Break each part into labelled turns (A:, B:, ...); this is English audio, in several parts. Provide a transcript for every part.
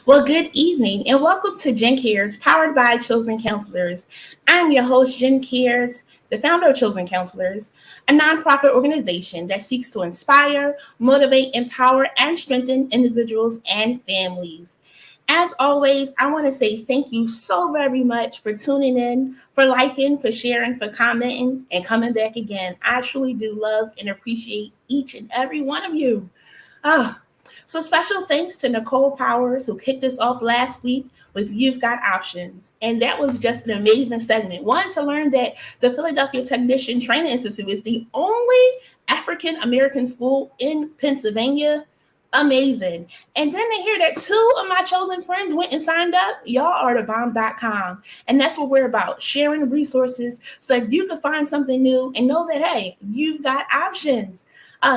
A: Well, good evening and welcome to Jen Cares, powered by Children Counselors. I'm your host, Jen Cares, the founder of Children Counselors, a nonprofit organization that seeks to inspire, motivate, empower, and strengthen individuals and families. As always, I want to say thank you so very much for tuning in, for liking, for sharing, for commenting, and coming back again. I truly do love and appreciate each and every one of you. Oh, so special thanks to Nicole Powers, who kicked us off last week with You've Got Options. And that was just an amazing segment. One, to learn that the Philadelphia Technician Training Institute is the only African American school in Pennsylvania. Amazing. And then to hear that two of my chosen friends went and signed up, y'all are the bomb.com. And that's what we're about, sharing resources so that you can find something new and know that, hey, you've got options.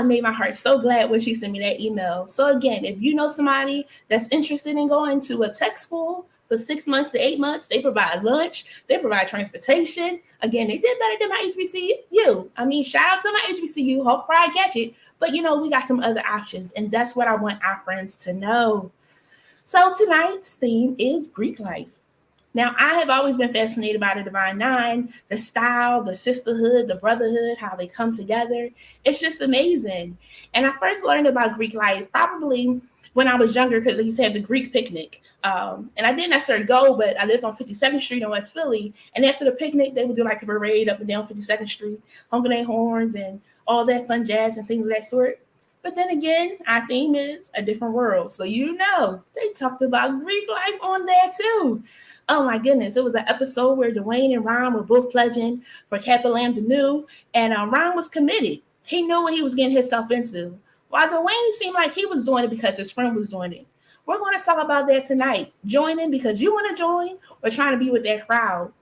A: Made my heart so glad when she sent me that email. So again, if you know somebody that's interested in going to a tech school for 6 months to 8 months, they provide lunch, they provide transportation. Again, they did better than my HBCU. I mean, shout out to my HBCU. Hope I catch it. But we got some other options, and that's what I want our friends to know. So tonight's theme is Greek life. Now, I have always been fascinated by the Divine Nine, the style, the sisterhood, the brotherhood, how they come together. It's just amazing. And I first learned about Greek life probably when I was younger because they used to have the Greek picnic. And I didn't necessarily go, but I lived on 52nd Street in West Philly. And after the picnic, they would do like a parade up and down 52nd Street, honking their horns and all that fun jazz and things of that sort. But then again, our theme is a different world. So they talked about Greek life on there too. Oh my goodness, it was an episode where Dwayne and Ron were both pledging for Kappa Lambda Nu, and Ron was committed. He knew what he was getting himself into. While Dwayne seemed like he was doing it because his friend was doing it. We're going to talk about that tonight. Joining because you want to join or trying to be with that crowd.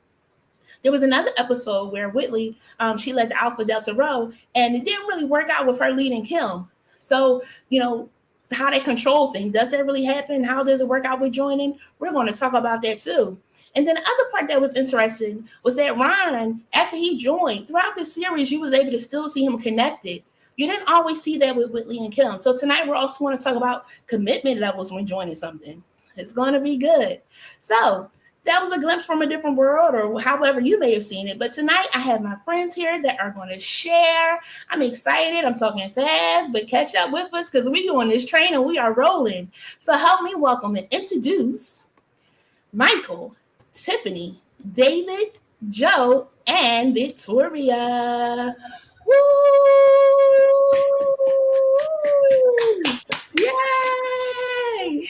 A: There was another episode where Whitley, she led the Alpha Delta Rho, and it didn't really work out with her leading Kim. So, how they control things. Does that really happen? How does it work out with joining? We're going to talk about that too. And then the other part that was interesting was that Ron, after he joined, throughout the series, you was able to still see him connected. You didn't always see that with Whitley and Kim. So tonight we're also going to talk about commitment levels when joining something. It's going to be good. So that was a glimpse from a different world, or however you may have seen it. But tonight I have my friends here that are going to share. I'm excited. I'm talking fast, but catch up with us because we're doing this train and we are rolling. So help me welcome and introduce Michael, Tiffany, David, Joe, and Victoria. Woo! Yay!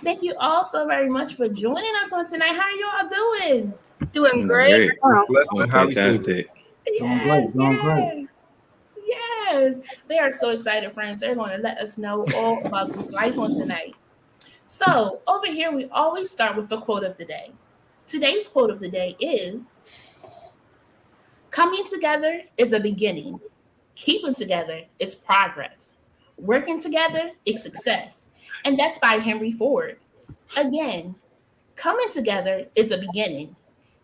A: Thank you all so very much for joining us on tonight. How are you all doing?
B: Doing great.
C: Fantastic.
A: Yes. Yes. They are so excited, friends. They're going to let us know all about Greek life on tonight. So over here, we always start with the quote of the day. Today's quote of the day is, coming together is a beginning. Keeping together is progress. Working together is success. And that's by Henry Ford. Again, coming together is a beginning.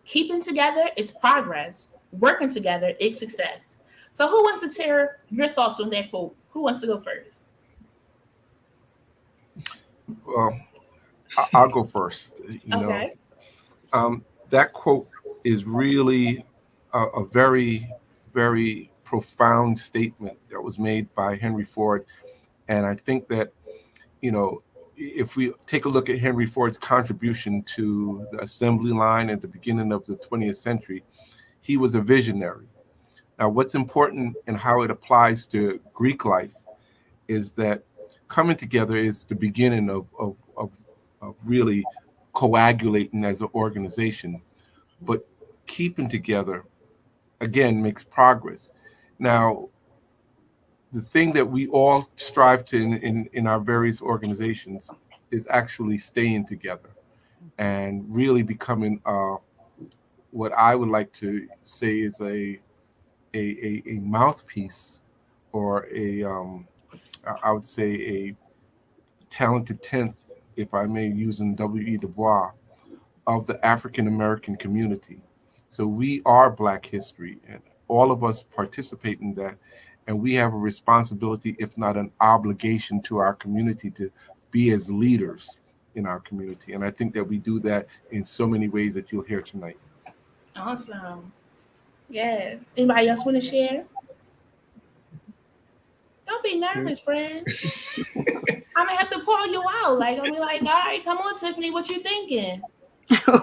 A: Keeping together is progress. Working together is success. So who wants to share your thoughts on that quote? Who wants to go first?
D: Well, I'll go first.
A: Okay.
D: That quote is really a very, very profound statement that was made by Henry Ford. And I think that, if we take a look at Henry Ford's contribution to the assembly line at the beginning of the 20th century, he was a visionary. Now, what's important and how it applies to Greek life is that coming together is the beginning of really coagulating as an organization, but keeping together, again, makes progress. Now, the thing that we all strive to in our various organizations is actually staying together and really becoming what I would like to say is a mouthpiece, or I would say a talented tenth, if I may, using W.E. Du Bois, of the African American community. So we are Black history, and all of us participate in that. And we have a responsibility, if not an obligation, to our community to be as leaders in our community. And I think that we do that in so many ways that you'll hear tonight.
A: Awesome. Yes. Anybody else want to share? Don't be nervous, friend. I'm gonna have to pull you out. Like, I'm gonna be like, all right, come on, Tiffany, what you thinking?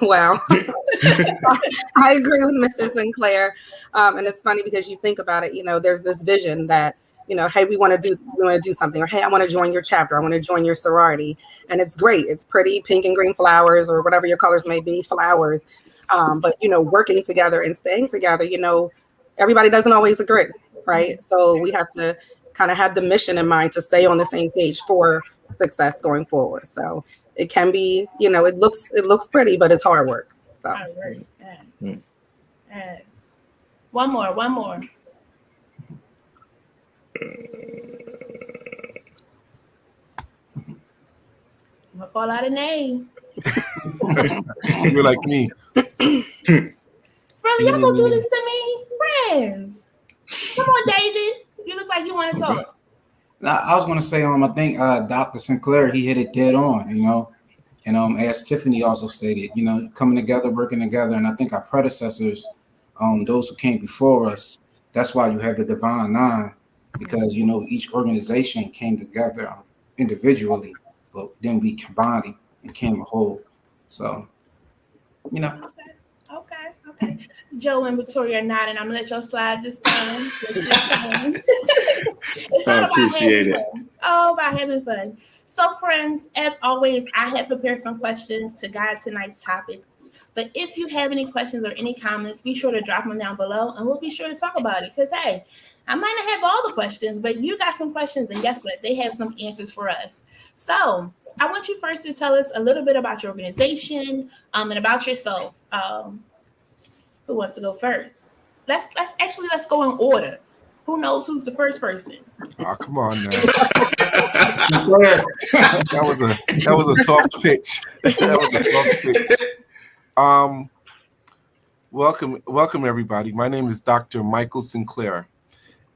B: Wow. I agree with Mr. Sinclair. And it's funny because you think about it, there's this vision that, hey, we want to do something, or hey, I want to join your chapter. I want to join your sorority. And it's great. It's pretty pink and green flowers, or whatever your colors may be, flowers. But, working together and staying together, everybody doesn't always agree, right? So we have to kind of have the mission in mind to stay on the same page for success going forward. So it can be, it looks pretty, but it's hard work. So.
A: Hard work. Yeah. Yes. One more. I'm gonna call out a name.
D: You're like me.
A: Really, y'all gonna do this to me? Friends. Come on, David. You look like you want to talk.
E: I was going to say, I think Dr. Sinclair, he hit it dead on, and as Tiffany also stated, coming together, working together, and I think our predecessors, those who came before us, that's why you have the Divine Nine, because each organization came together individually, but then we combined and came a whole. So,
A: Okay. Joe and Victoria are nodding. I'm gonna let y'all slide this time. It's
C: I
A: all
C: appreciate it.
A: Oh, about having fun. So, friends, as always, I have prepared some questions to guide tonight's topics. But if you have any questions or any comments, be sure to drop them down below, and we'll be sure to talk about it. Because, hey, I might not have all the questions, but you got some questions, and guess what? They have some answers for us. So, I want you first to tell us a little bit about your organization and about yourself. Who wants to go first? Let's go in order. Who knows who's the first person?
D: Oh, come on now. that was a soft pitch. Welcome everybody. My name is Dr. Michael Sinclair,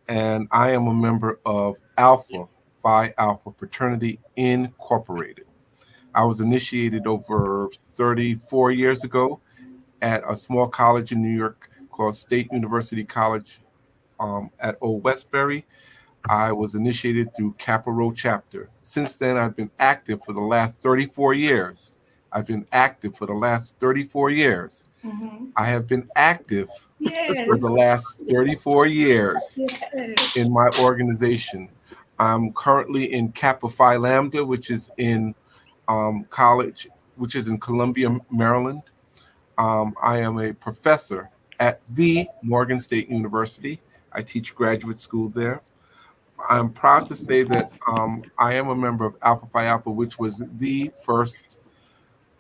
D: and I am a member of Alpha Phi Alpha Fraternity Incorporated. I was initiated over 34 years ago at a small college in New York called State University College at Old Westbury. I was initiated through Kappa chapter. Since then, I've been active for the last 34 years. Mm-hmm. I have been active for the last 34 years in my organization. I'm currently in Kappa Phi Lambda, which is in college, which is in Columbia, Maryland. I am a professor at the Morgan State University. I teach graduate school there. I'm proud to say that I am a member of Alpha Phi Alpha, which was the first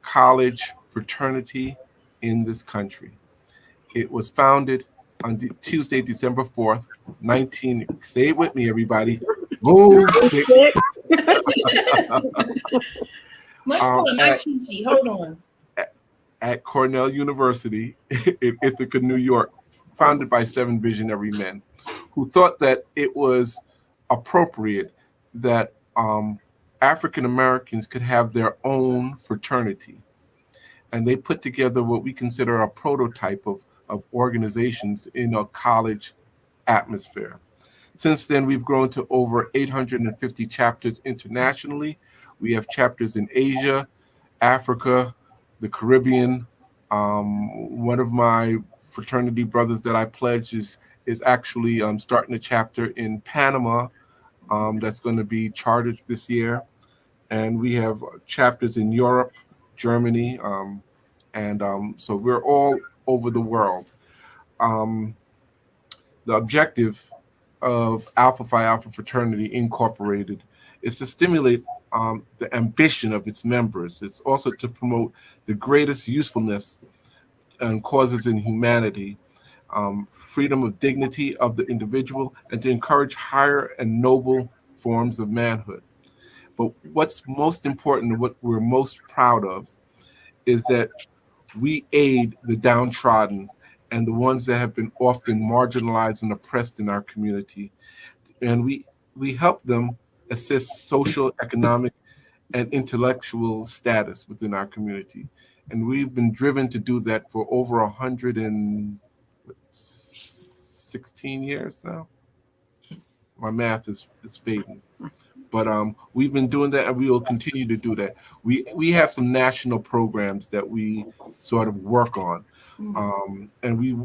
D: college fraternity in this country. It was founded on Tuesday, December 4th, say it with me, everybody. Hold on. At Cornell University in Ithaca, New York, founded by 7 visionary men who thought that it was appropriate that African Americans could have their own fraternity. And they put together what we consider a prototype of organizations in a college atmosphere. Since then, we've grown to over 850 chapters internationally. We have chapters in Asia, Africa, the Caribbean. One of my fraternity brothers that I pledged is actually starting a chapter in Panama that's going to be chartered this year. And we have chapters in Europe, Germany, so we're all over the world. The objective of Alpha Phi Alpha Fraternity Incorporated is to stimulate the ambition of its members. It's also to promote the greatest usefulness and causes in humanity, freedom of dignity of the individual, and to encourage higher and noble forms of manhood. But what's most important and what we're most proud of is that we aid the downtrodden and the ones that have been often marginalized and oppressed in our community. And we help them assist social, economic, and intellectual status within our community. And we've been driven to do that for over 116 years now. My math is fading. But we've been doing that, and we will continue to do that. We have some national programs that we sort of work on, and we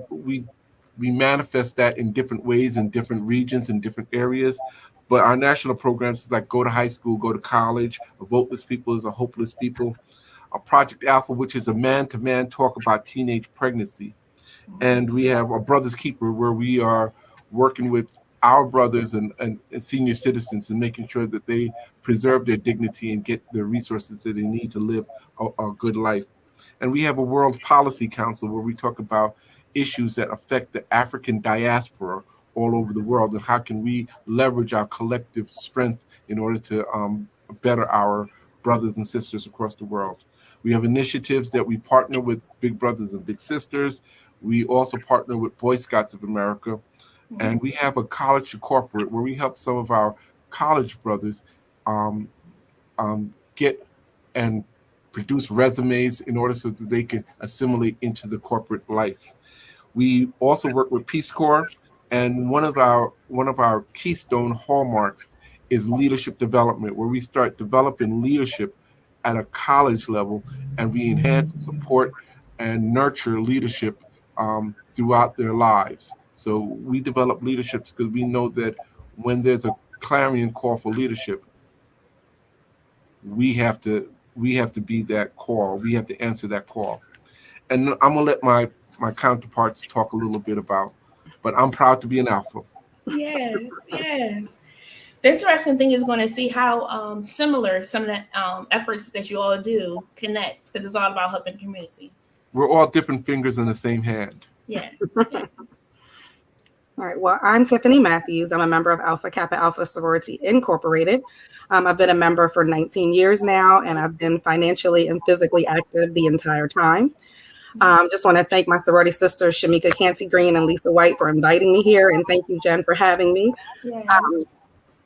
D: manifest that in different ways in different regions and different areas. But our national programs is like go to high school, go to college. A Voteless People is a Hopeless People. A Project Alpha, which is a man-to-man talk about teenage pregnancy, and we have a Brother's Keeper, where we are working with our brothers and senior citizens and making sure that they preserve their dignity and get the resources that they need to live a good life. And we have a World Policy Council where we talk about issues that affect the African diaspora all over the world, and how can we leverage our collective strength in order to better our brothers and sisters across the world. We have initiatives that we partner with Big Brothers and Big Sisters. We also partner with Boy Scouts of America. And we have a college to corporate where we help some of our college brothers get and produce resumes in order so that they can assimilate into the corporate life. We also work with Peace Corps, and one of our keystone hallmarks is leadership development, where we start developing leadership at a college level, and we enhance and support and nurture leadership throughout their lives. So we develop leaderships because we know that when there's a clarion call for leadership, we have to be that call. We have to answer that call. And I'm gonna let my counterparts talk a little bit about, but I'm proud to be an alpha.
A: Yes. The interesting thing is going to see how similar some of the efforts that you all do connects, because it's all about helping the community.
D: We're all different fingers in the same hand.
A: Yeah.
B: All right. Well, I'm Tiffany Matthews. I'm a member of Alpha Kappa Alpha Sorority Incorporated. I've been a member for 19 years now, and I've been financially and physically active the entire time. Just want to thank my sorority sisters, Shamika Canty Green and Lisa White, for inviting me here. And thank you, Jen, for having me.
A: Yeah.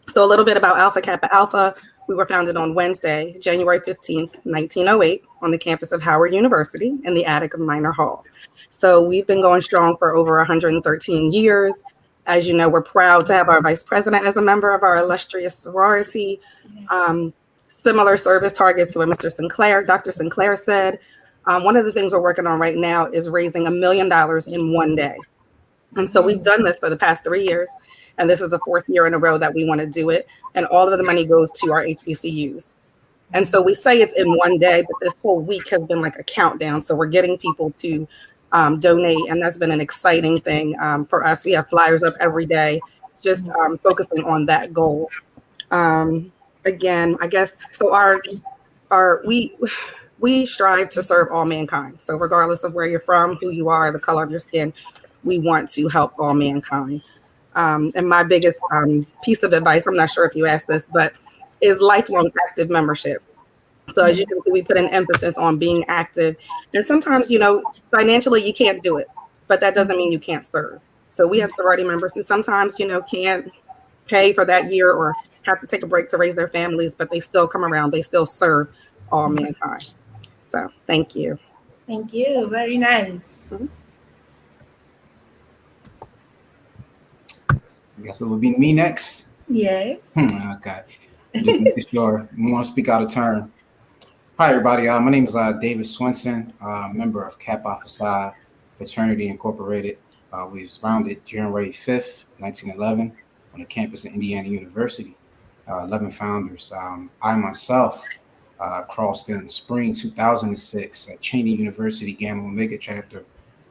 B: So a little bit about Alpha Kappa Alpha. We were founded on Wednesday, January 15th, 1908, on the campus of Howard University in the attic of Minor Hall. So we've been going strong for over 113 years. As you know, we're proud to have our vice president as a member of our illustrious sorority. Similar service targets to what Mr. Sinclair, Dr. Sinclair said. One of the things we're working on right now is raising $1 million in one day. And so we've done this for the past 3 years, and this is the 4th year in a row that we want to do it. And all of the money goes to our HBCUs. And so we say it's in one day, but this whole week has been like a countdown. So we're getting people to donate, and that's been an exciting thing for us. We have flyers up every day, just focusing on that goal. Again, I guess, so we strive to serve all mankind. So regardless of where you're from, who you are, the color of your skin, we want to help all mankind. And my biggest piece of advice, I'm not sure if you asked this, but is lifelong active membership. So as you can see, we put an emphasis on being active. And sometimes, financially you can't do it, but that doesn't mean you can't serve. So we have sorority members who sometimes, can't pay for that year or have to take a break to raise their families, but they still come around. They still serve all mankind. So thank you.
A: Thank you. Very nice.
E: I guess it would be me next.
A: Yes.
E: Okay. Just making sure you want to speak out of turn. Hi, everybody. My name is David Swenson, member of Kappa Alpha Psi Fraternity Incorporated. We was founded January 5th, 1911 on the campus of Indiana University. 11 founders. I myself crossed in spring 2006 at Cheney University Gamma Omega chapter,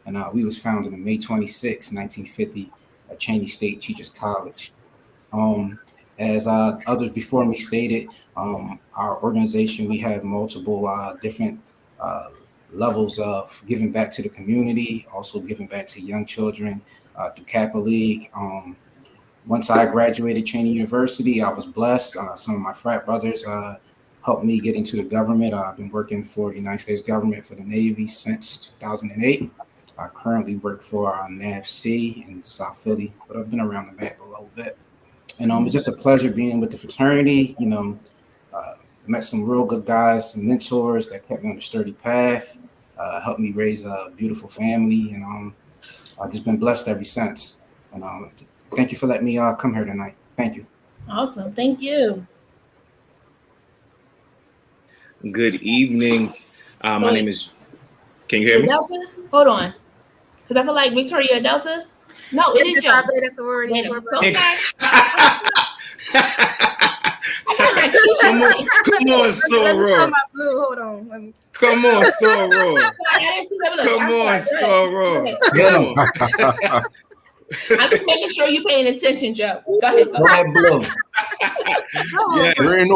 E: and we was founded on May 26, 1950 at Cheney State Teachers College. As others before me stated, our organization, we have multiple different levels of giving back to the community, also giving back to young children through Kappa League. Once I graduated Cheney University, I was blessed. Some of my frat brothers helped me get into the government. I've been working for the United States government for the Navy since 2008. I currently work for NAVC in South Philly, but I've been around the back a little bit. And it's just a pleasure being with the fraternity. met some real good guys, some mentors that kept me on a sturdy path, helped me raise a beautiful family, and I've just been blessed ever since. And thank you for letting me come here tonight. Thank you.
A: Awesome. Thank you.
C: Good evening. My name is. Can you hear me?
A: Delta? Hold on. Because I feel like Victoria Delta. No, it is Joe.
B: Sorority.
C: Come on, Soror.
B: Hold on.
C: Come on, Soror. Come on, Soror.
A: I'm just making sure you're paying attention, Joe. Go ahead.
E: Go ahead, Blue.
C: Yes.
D: We're in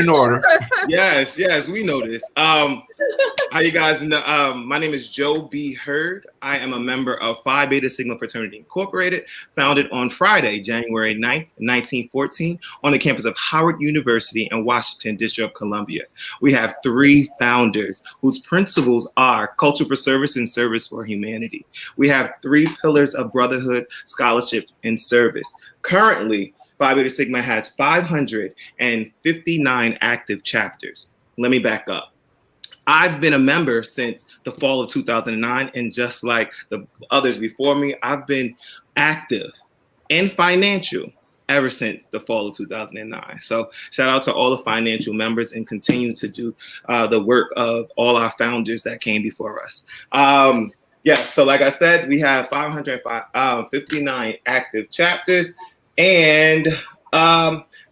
D: order.
C: Yes, we know this. How you guys know? My name is Joe B. Hurd. I am a member of Phi Beta Sigma Fraternity Incorporated, founded on Friday, January 9th, 1914, on the campus of Howard University in Washington, District of Columbia. We have 3 founders whose principles are culture for service and service for humanity. We have 3 pillars of brotherhood, scholarship, and service. Currently, Phi Beta Sigma has 559 active chapters. Let me back up. I've been a member since the fall of 2009, and just like the others before me, I've been active and financial ever since the fall of 2009. So shout out to all the financial members, and continue to do the work of all our founders that came before us. So like I said, we have 559 active chapters, and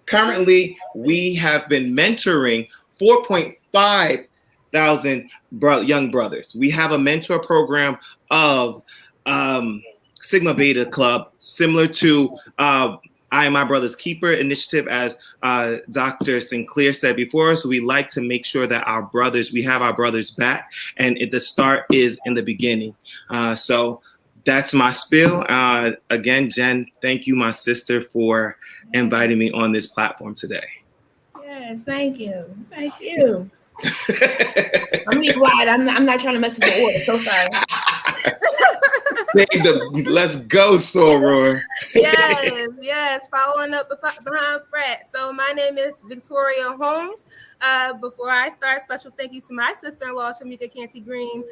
C: currently we have been mentoring 4.5 thousand young brothers. We have a mentor program of Sigma Beta Club, similar to I Am My Brother's Keeper initiative, as Dr. Sinclair said before. So we like to make sure that we have our brothers back, and the start is in the beginning. So that's my spiel. Again, Jen, thank you, my sister, for inviting me on this platform today.
A: Yes, thank you. Thank you. I'm being quiet. I'm not trying to mess with the order. So sorry.
C: Let's go, Soror.
B: Yes. Following up behind Frat. So my name is Victoria Holmes. Before I start, special thank you to my sister-in-law, Shamika Canty Green,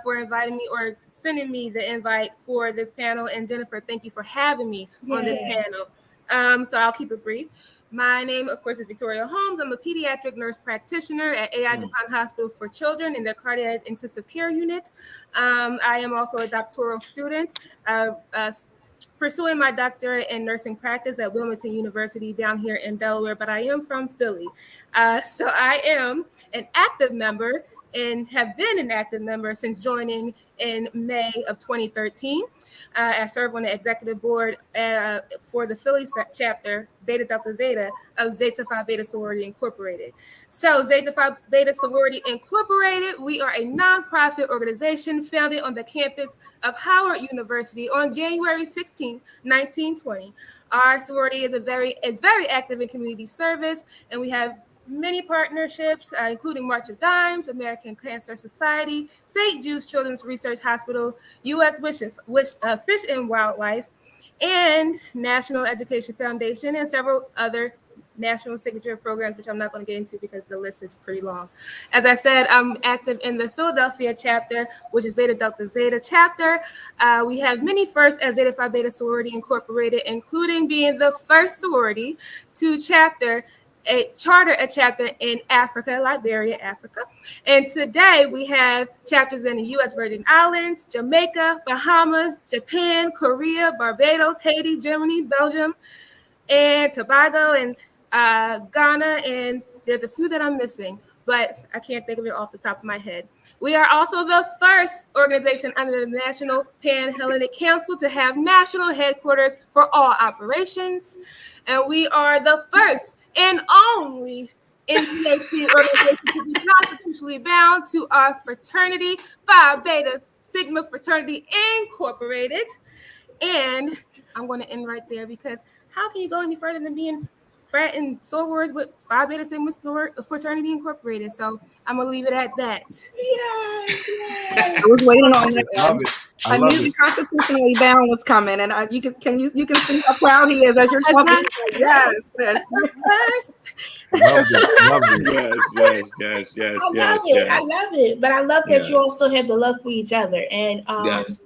B: for inviting me or sending me the invite for this panel. And Jennifer, thank you for having me on this panel. So I'll keep it brief. My name, of course, is Victoria Holmes. I'm a pediatric nurse practitioner at AI DuPont Hospital for Children in their cardiac intensive care unit. I am also a doctoral student, pursuing my doctorate in nursing practice at Wilmington University down here in Delaware, but I am from Philly. So I am an active member and have been an active member since joining in May of 2013. I serve on the executive board for the Philly chapter, Beta Delta Zeta, of Zeta Phi Beta Sorority Incorporated. So Zeta Phi Beta Sorority Incorporated, we are a nonprofit organization founded on the campus of Howard University on January 16, 1920. Our sorority is very active in community service, and we have many partnerships, including March of Dimes, American Cancer Society, St. Jude's Children's Research Hospital, U.S. Fish and Wildlife, and National Education Foundation, and several other national signature programs, which I'm not going to get into because the list is pretty long. As I said, I'm active in the Philadelphia chapter, which is Beta Delta Zeta chapter. We have many firsts as Zeta Phi Beta Sorority Incorporated, including being the first sorority to charter a chapter in Africa, Liberia, Africa. And today we have chapters in the U.S. Virgin Islands, Jamaica, Bahamas, Japan, Korea, Barbados, Haiti, Germany, Belgium, and Tobago, and Ghana, and there's a few that I'm missing, but I can't think of it off the top of my head. We are also the first organization under the National Pan-Hellenic Council to have national headquarters for all operations. And we are the first and only NPHC organization to be constitutionally bound to our fraternity, Phi Beta Sigma Fraternity Incorporated. And I'm going to end right there, because how can you go any further than being frat and sorors with Phi Beta Sigma Fraternity Incorporated? So I'm gonna leave it at that. I was waiting on that. I knew the constitutionally bound was coming, and you can see how proud he is as you're talking. Yes.
D: Love this. Love this.
A: I love it. But I love that you also have the love for each other. And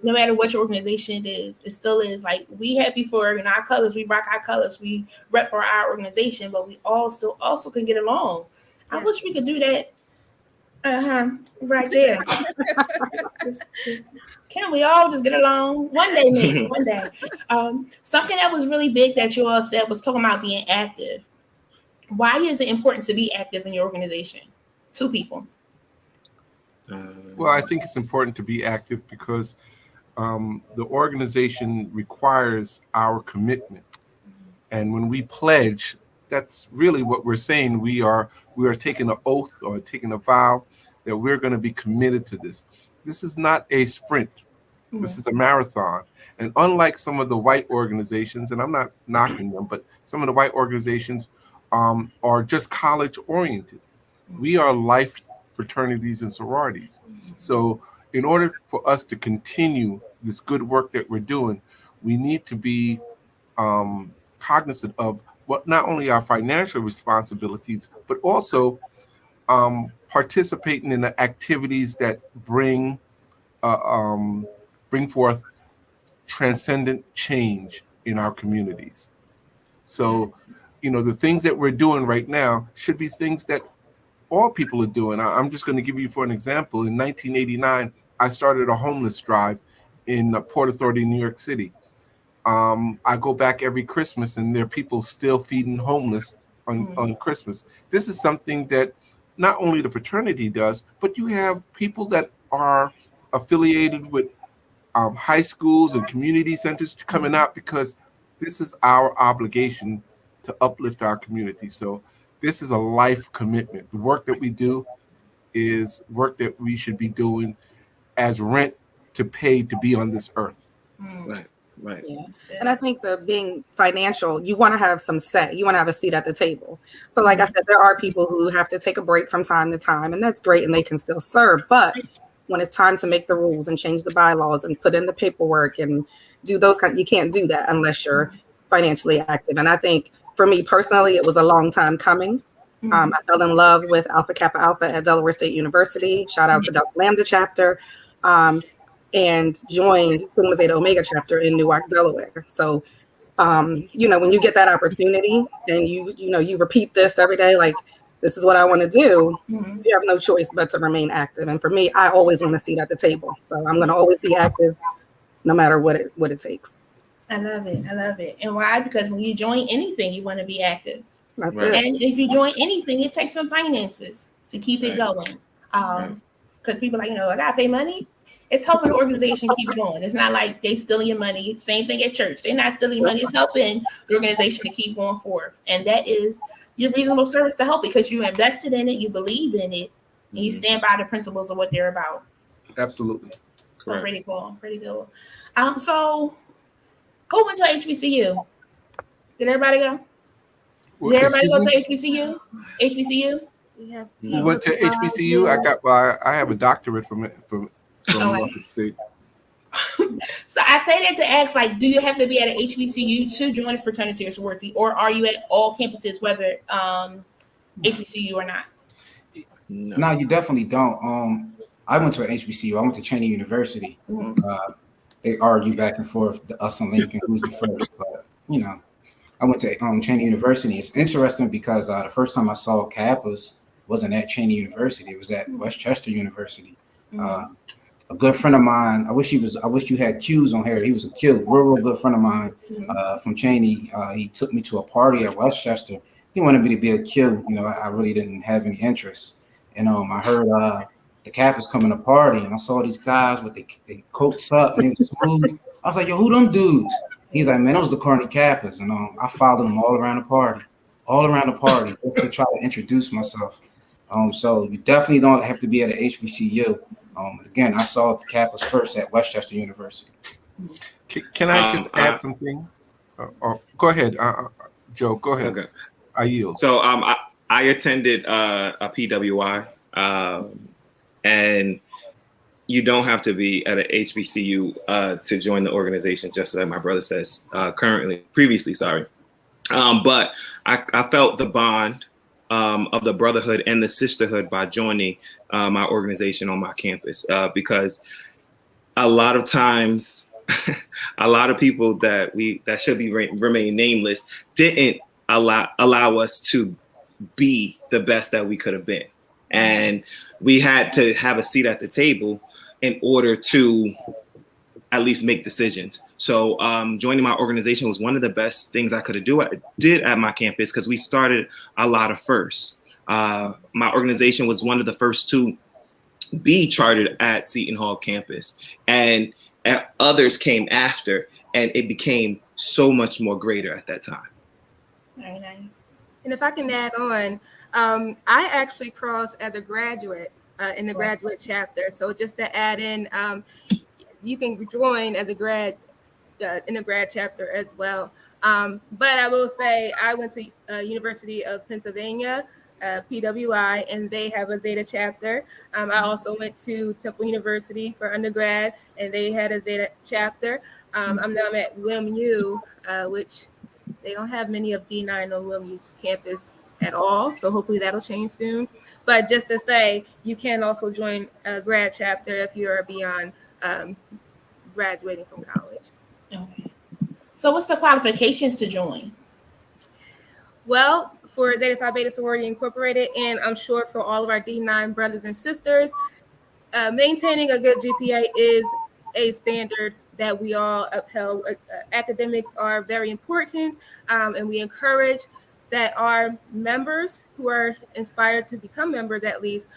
A: no matter what your organization is, it still is like we had before in our colors, we rock our colors, we rep for our organization, but we all still also can get along. I wish we could do that. Right there. Can we all just get along one day, maybe one day? Something that was really big that you all said was talking about being active. Why is it important to be active in your organization? Two people.
D: Well, I think it's important to be active because the organization requires our commitment, and when we pledge, that's really what we're saying. We are taking an oath or taking a vow that we're going to be committed to this. This is not a sprint. This is a marathon. And unlike some of the white organizations, and I'm not knocking them, but some of the white organizations are just college oriented. We are life fraternities and sororities. So in order for us to continue this good work that we're doing, we need to be cognizant of what not only our financial responsibilities, but also participating in the activities that bring forth transcendent change in our communities. So, the things that we're doing right now should be things that all people are doing. I'm just going to give you for an example. In 1989, I started a homeless drive in Port Authority, New York City. I go back every Christmas and there are people still feeding homeless on Christmas. This is something that not only the fraternity does, but you have people that are affiliated with high schools and community centers coming out because this is our obligation to uplift our community. So this is a life commitment. The work that we do is work that we should be doing as rent to pay to be on this earth.
C: Right.
B: Yeah. And I think the being financial, you want to have some say. You want to have a seat at the table. So like I said, there are people who have to take a break from time to time, and that's great, and they can still serve. But when it's time to make the rules and change the bylaws and put in the paperwork and do those you can't do that unless you're financially active. And I think for me personally, it was a long time coming. I fell in love with Alpha Kappa Alpha at Delaware State University. Shout out to Delta Lambda chapter. And joined Sigma Zeta Omega chapter in Newark, Delaware. So, when you get that opportunity and you repeat this every day, like this is what I want to do, you have no choice but to remain active. And for me, I always want a seat at the table. So I'm going to always be active no matter what it takes.
A: I love it. And why? Because when you join anything, you want to be active.
B: That's it.
A: And if you join anything, it takes some finances to keep it going. Because people are like, I got to pay money. It's helping the organization keep going. It's not like they stealing your money. Same thing at church. They're not stealing money. It's helping the organization to keep going forth. And that is your reasonable service to help because you invested in it, you believe in it, and you stand by the principles of what they're about.
D: Absolutely.
A: So pretty cool. So who went to HBCU? Did everybody go? Did everybody go to HBCU? HBCU?
D: You went to HBCU? I have a doctorate from State.
A: So I say that to ask, like, do you have to be at an HBCU to join a fraternity or sorority, or are you at all campuses, whether HBCU or not?
E: No, you definitely don't. I went to an HBCU. I went to Cheney University. They argue back and forth, us and Lincoln, who's the first. But I went to Cheney University. It's interesting because the first time I saw Kappas wasn't at Cheney University. It was at Westchester University. A good friend of mine, I wish you had Q's on here. He was a Q, real good friend of mine from Cheney. He took me to a party at Westchester. He wanted me to be a Q. I really didn't have any interest. And I heard the Kappas coming to party, and I saw these guys with their coats up and they was smooth. I was like, yo, who them dudes? He's like, man, those the Carney Kappas. And I followed them all around the party just to try to introduce myself. So you definitely don't have to be at an HBCU. Again, I saw the Kappas first at Westchester University.
D: Can I just add something? Go ahead, Joe. Go ahead.
C: Okay.
D: I yield.
C: So I attended a PWI, and you don't have to be at an HBCU to join the organization, just like my brother says previously. But I felt the bond of the brotherhood and the sisterhood by joining my organization on my campus, because a lot of times, a lot of people that should be remain nameless didn't allow us to be the best that we could have been, and we had to have a seat at the table in order to at least make decisions. So joining my organization was one of the best things I could have did at my campus, because we started a lot of firsts. My organization was one of the first to be chartered at Seton Hall campus, and others came after, and it became so much more greater at that time.
A: Very nice.
F: And if I can add on, I actually crossed as a graduate in the graduate chapter. So just to add in, you can join as a grad in the grad chapter as well. But I will say I went to University of Pennsylvania, PWI, and they have a Zeta chapter. I also went to Temple University for undergrad, and they had a Zeta chapter. I'm at WIMU, which they don't have many of D9 on WIMU's campus at all. So hopefully that'll change soon. But just to say, you can also join a grad chapter if you're beyond graduating from college.
A: Okay. So what's the qualifications to join?
F: Well, for Zeta Phi Beta Sorority Incorporated, and I'm sure for all of our D9 brothers and sisters, maintaining a good GPA is a standard that we all upheld. Academics are very important, and we encourage that our members who are inspired to become members at least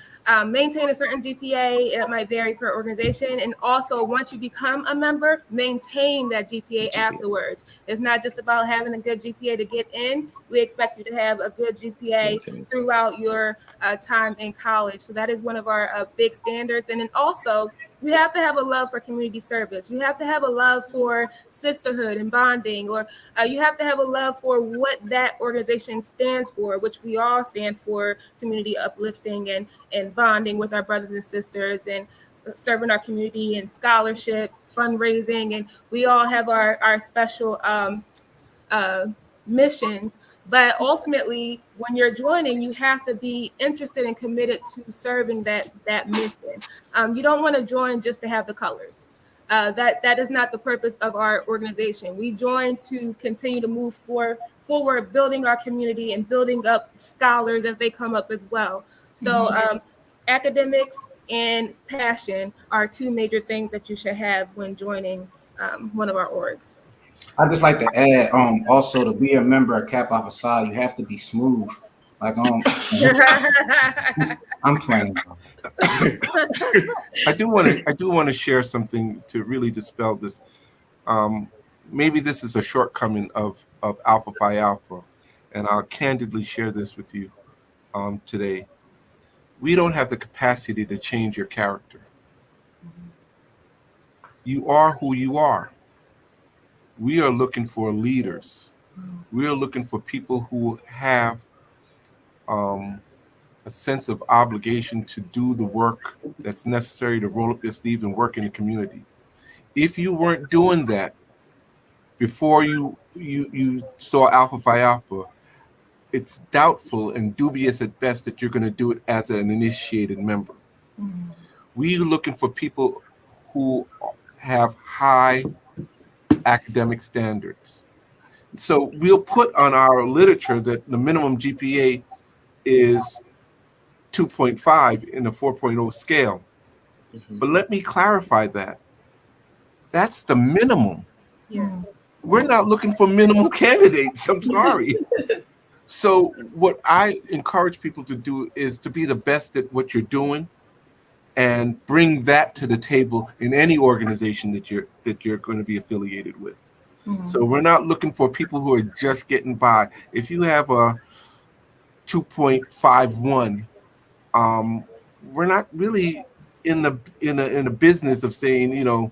F: maintain a certain GPA. It might vary per organization. And also, once you become a member, maintain that GPA afterwards. It's not just about having a good GPA to get in. We expect you to have a good GPA throughout your time in college. So that is one of our big standards. And then also, you have to have a love for community service. You have to have a love for sisterhood and bonding, or you have to have a love for what that organization stands for, which we all stand for: community uplifting and bonding with our brothers and sisters, and serving our community and scholarship, fundraising. And we all have our special missions. But ultimately, when you're joining, you have to be interested and committed to serving that mission. You don't want to join just to have the colors. That is not the purpose of our organization. We join to continue to move forward, building our community and building up scholars as they come up as well. So academics and passion are two major things that you should have when joining one of our orgs.
E: I just like to add, also to be a member of Kappa Alpha Psi, you have to be smooth. Like, I'm playing.
D: I do want to share something to really dispel this. Maybe this is a shortcoming of Alpha Phi Alpha, and I'll candidly share this with you today. We don't have the capacity to change your character. You are who you are. We are looking for leaders. We are looking for people who have a sense of obligation to do the work that's necessary to roll up your sleeves and work in the community. If you weren't doing that before you saw Alpha Phi Alpha, it's doubtful and dubious at best that you're going to do it as an initiated member. We're looking for people who have high academic standards. So we'll put on our literature that the minimum GPA is 2.5 in a 4.0 scale. But let me clarify that. That's the minimum.
F: Yes.
D: We're not looking for minimum candidates. I'm sorry. So what I encourage people to do is to be the best at what you're doing and bring that to the table in any organization that you're going to be affiliated with. So we're not looking for people who are just getting by. If you have a 2.51, we're not really in the business of saying,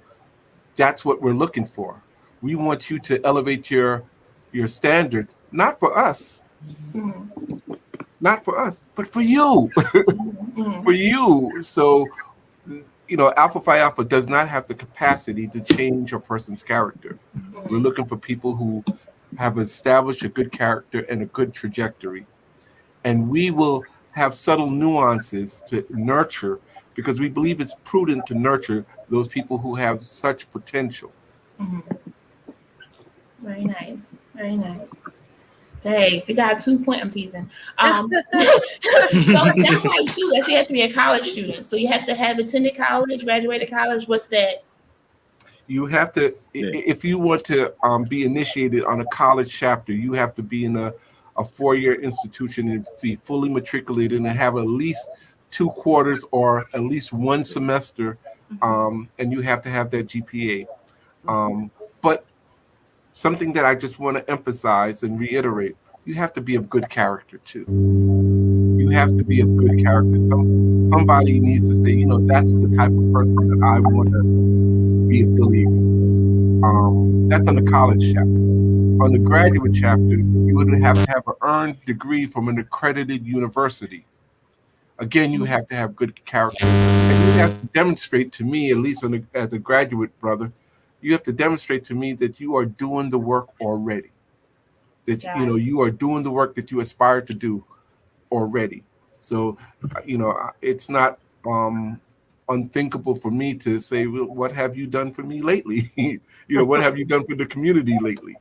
D: that's what we're looking for. We want you to elevate your standards, not for us, but for you, for you. So, Alpha Phi Alpha does not have the capacity to change a person's character. We're looking for people who have established a good character and a good trajectory. and we will have subtle nuances to nurture because we believe it's prudent to nurture those people who have such potential.
A: Mhm. Very nice. Very nice. Dang, if you got 2 point, I'm teasing. So it sounds like too that you have to be a college student. So you have to have attended college, graduated college. What's that?
D: You have to, if you want to be initiated on a college chapter, you have to be in a 4-year institution and be fully matriculated and have at least 2 quarters or at least 1 semester, and you have to have that GPA. But something that I just want to emphasize and reiterate, you have to be of good character too. You have to be of good character. Somebody needs to say, you know, that's the type of person that I want to be affiliated with. That's on the college chapter. On the graduate chapter, you would have to have an earned degree from an accredited university. Again, you have to have good character. And you have to demonstrate to me, at least as a graduate brother, you have to demonstrate to me that you are doing the work already. That you know you are doing the work that you aspire to do already. So, you know, it's not unthinkable for me to say, well, what have you done for me lately? You know, what have you done for the community lately?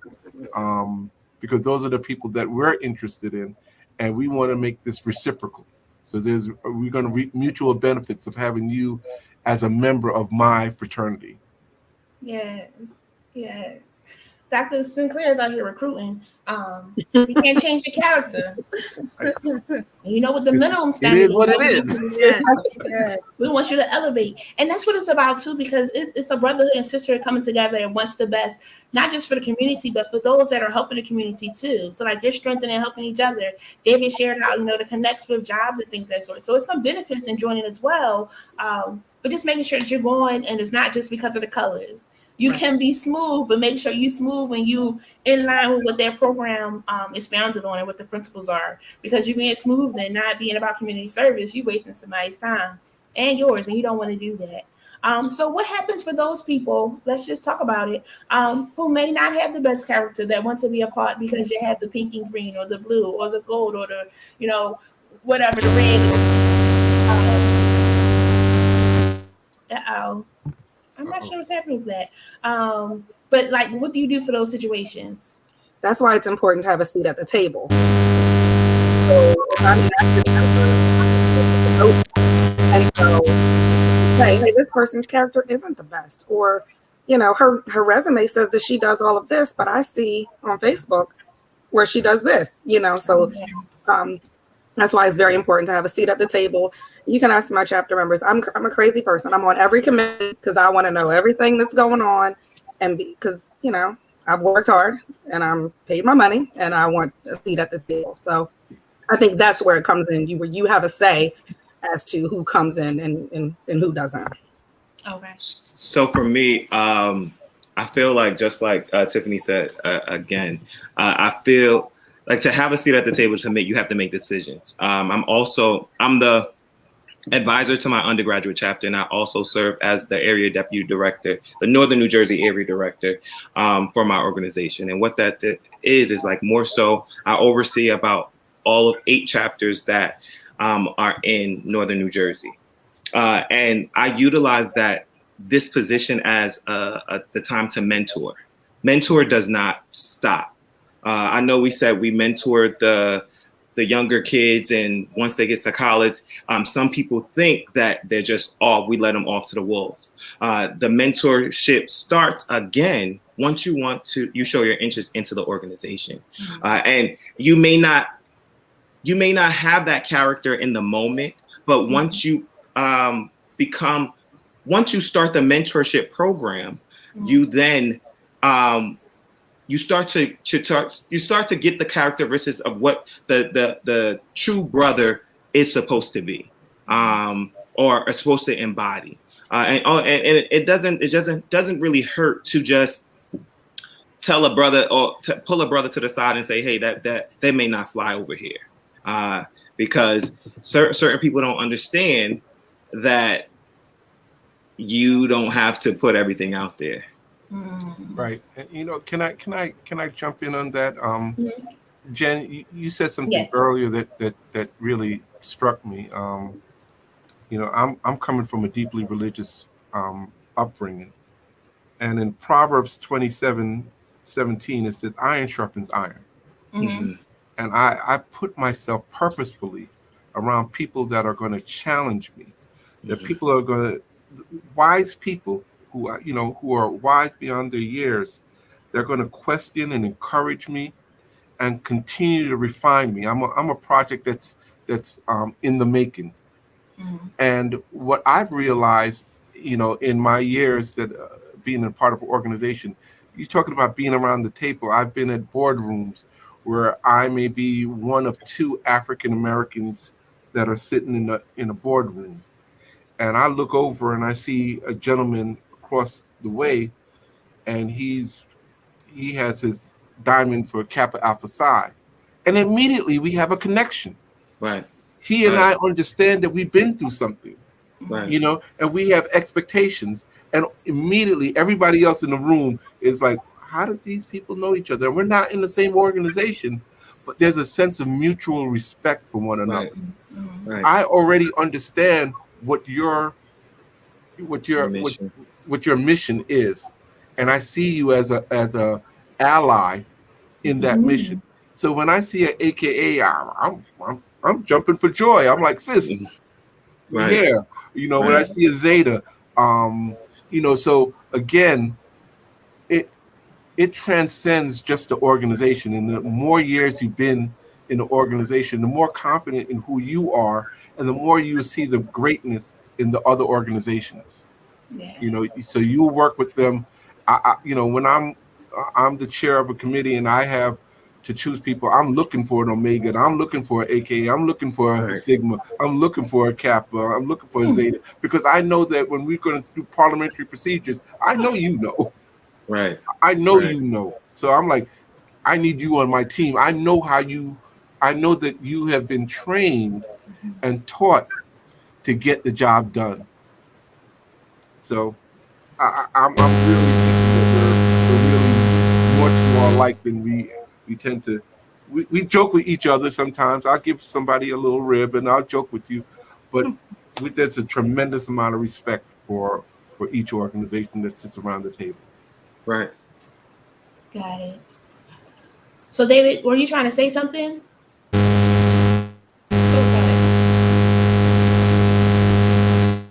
D: Because those are the people that we're interested in, and we want to make this reciprocal. So we're going to reap mutual benefits of having you as a member of my fraternity.
A: Yes, yes. Dr. Sinclair is out here recruiting. You can't change your character. You know what the minimum standard
D: is what it is.
A: Yes. We want you to elevate. And that's what it's about too, because it's a brotherhood and sisterhood coming together and wants the best, not just for the community, but for those that are helping the community too. So like they're strengthening and helping each other. David shared how, you know, to connect with jobs and things of that sort. So it's some benefits in joining as well. But just making sure that you're going and it's not just because of the colors. You can be smooth, but make sure you smooth when you in line with what their program is founded on and what the principles are. Because you being smooth and not being about community service, you're wasting somebody's time and yours, and you don't want to do that. So what happens for those people, let's just talk about it, who may not have the best character that want to be a part because you have the pink and green or the blue or the gold or the, you know, whatever, the red. I'm not sure what's happening with that. But like, what do you do for those situations?
B: That's why it's important to have a seat at the table. So, I mean, and so, hey, this person's character isn't the best, or you know, her resume says that she does all of this, but I see on Facebook where she does this. You know, so that's why it's very important to have a seat at the table. You can ask my chapter members. I'm a crazy person. I'm on every committee because I want to know everything that's going on, and because you know I've worked hard and I'm paid my money and I want a seat at the table. So I think that's where it comes in. You have a say as to who comes in and who doesn't.
A: Okay.
C: So for me, I feel like just like Tiffany said again, I feel like to have a seat at the table you have to make decisions. I'm the advisor to my undergraduate chapter, and I also serve as the area deputy director, the Northern New Jersey area director for my organization. And what that is like more so I oversee about all of 8 chapters that are in Northern New Jersey. And I utilize this position as the time to mentor. Mentor does not stop. I know we said we mentored the younger kids, and once they get to college, some people think that they're just off. We let them off to the wolves. The mentorship starts again once you show your interest into the organization, and you may not have that character in the moment, but once you start the mentorship program, you then you start to get the characteristics of what the true brother is supposed to be, or is supposed to embody. And it doesn't really hurt to just tell a brother or to pull a brother to the side and say, hey, that they may not fly over here, because certain people don't understand that you don't have to put everything out there.
D: Right. And, you know, can I jump in on that? Jen, you said something
A: Yes.
D: earlier that really struck me. I'm coming from a deeply religious upbringing, and in Proverbs 27:17 it says, "Iron sharpens iron."
A: Mm-hmm.
D: And I put myself purposefully around people that are going to challenge me. That people are going to, wise people who are wise beyond their years. They're going to question and encourage me and continue to refine me. I'm a project that's in the making.
A: Mm-hmm.
D: And what I've realized, in my years that being a part of an organization, you're talking about being around the table. I've been at boardrooms where I may be one of two African Americans that are sitting in a boardroom, and I look over and I see a gentleman across the way, and he has his diamond for Kappa Alpha Psi, and immediately we have a connection.
C: Right.
D: He and I understand that we've been through something,
C: Right.
D: and we have expectations, and immediately everybody else in the room is like, how do these people know each other? And we're not in the same organization, but there's a sense of mutual respect for one another.
A: Mm-hmm.
C: Right.
D: I already understand what your mission is, and I see you as a ally in that mission. So when I see an AKA, I'm jumping for joy. I'm like, sis,
C: Right.
D: yeah. When I see a Zeta, so again, it transcends just the organization. And the more years you've been in the organization, the more confident in who you are, and the more you see the greatness in the other organizations.
A: Yeah.
D: So you work with them. When I'm the chair of a committee and I have to choose people, I'm looking for an Omega, and I'm looking for an AKA, I'm looking for a Sigma, I'm looking for a Kappa, I'm looking for a Zeta, because I know that when we're going to do parliamentary procedures, I know
C: Right.
D: I know. So I'm like, I need you on my team. I know that you have been trained and taught to get the job done. So I'm really thinking that we're really much more alike than we tend to. We joke with each other sometimes. I'll give somebody a little rib and I'll joke with you, but there's a tremendous amount of respect for each organization that sits around the table.
C: Right.
A: Got it. So, David, were you trying to say something?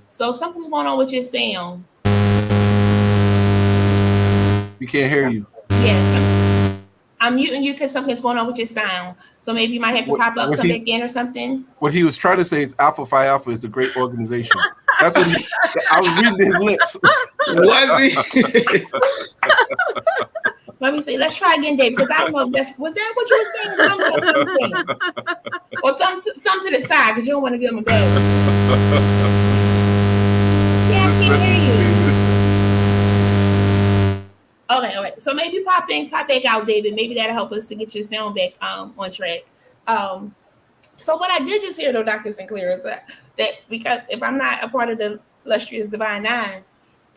A: So something's going on with your sound.
D: We can't hear you.
A: Yes. I'm muting you because something's going on with your sound. So maybe you might have to pop up, come back in or something.
D: What he was trying to say is Alpha Phi Alpha is a great organization. That's what I was reading his lips.
C: Was he?
A: Let me see. Let's try again, Dave, because I don't know if was that what you were saying? Or some to the side, because you don't want to give him a bad. Yeah, I can't hear you. Okay. So maybe pop back out, David. Maybe that'll help us to get your sound back on track. So what I did just hear, though, Dr. Sinclair, is that because if I'm not a part of the illustrious Divine Nine,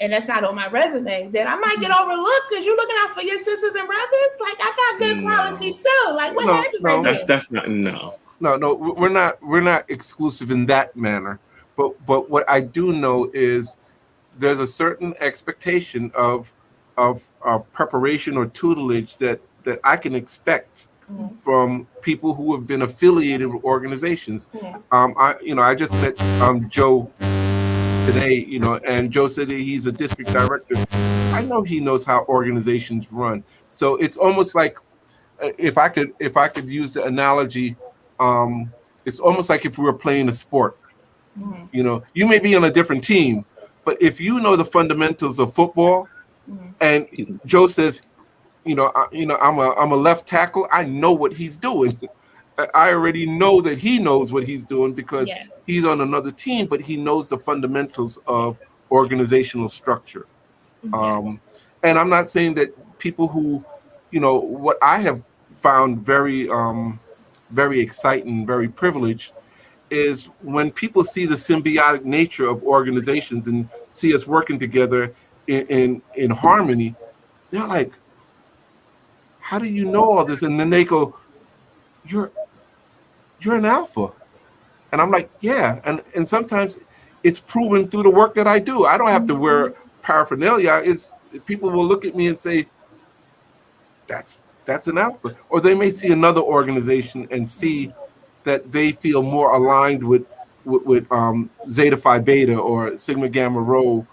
A: and that's not on my resume, then I might get overlooked because you're looking out for your sisters and brothers. Like, I got good quality too. Like, what happened right there?
C: That's not no.
D: No, we're not exclusive in that manner. But what I do know is there's a certain expectation of preparation or tutelage that I can expect from people who have been affiliated with organizations.
A: Yeah.
D: I just met Joe today, and Joe said that he's a district director. I know he knows how organizations run. So it's almost like, if I could use the analogy, it's almost like if we were playing a sport. You may be on a different team, but if you know the fundamentals of football, and Joe says, I'm a left tackle, I know what he's doing. I already know that he knows what he's doing because he's on another team, but he knows the fundamentals of organizational structure. And I'm not saying that people who, what I have found very, very exciting, very privileged, is when people see the symbiotic nature of organizations and see us working together in harmony, they're like, how do you know all this? And then they go, you're an alpha. And I'm like, yeah. And sometimes it's proven through the work that I do. I don't have to wear paraphernalia. It's people will look at me and say, that's an alpha. Or they may see another organization and see that they feel more aligned with Zeta Phi Beta or Sigma Gamma Rho,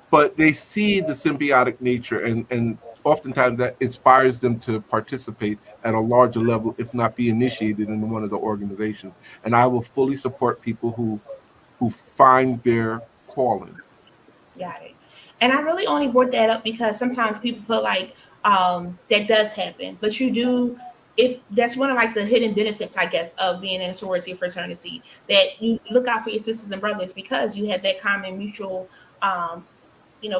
D: but they see the symbiotic nature, and oftentimes that inspires them to participate at a larger level, if not be initiated in one of the organizations. And I will fully support people who find their calling.
A: Got it. And I really only brought that up because sometimes people feel like that does happen, but you do. If that's one of like the hidden benefits, I guess, of being in a sorority or fraternity, that you look out for your sisters and brothers because you have that common mutual,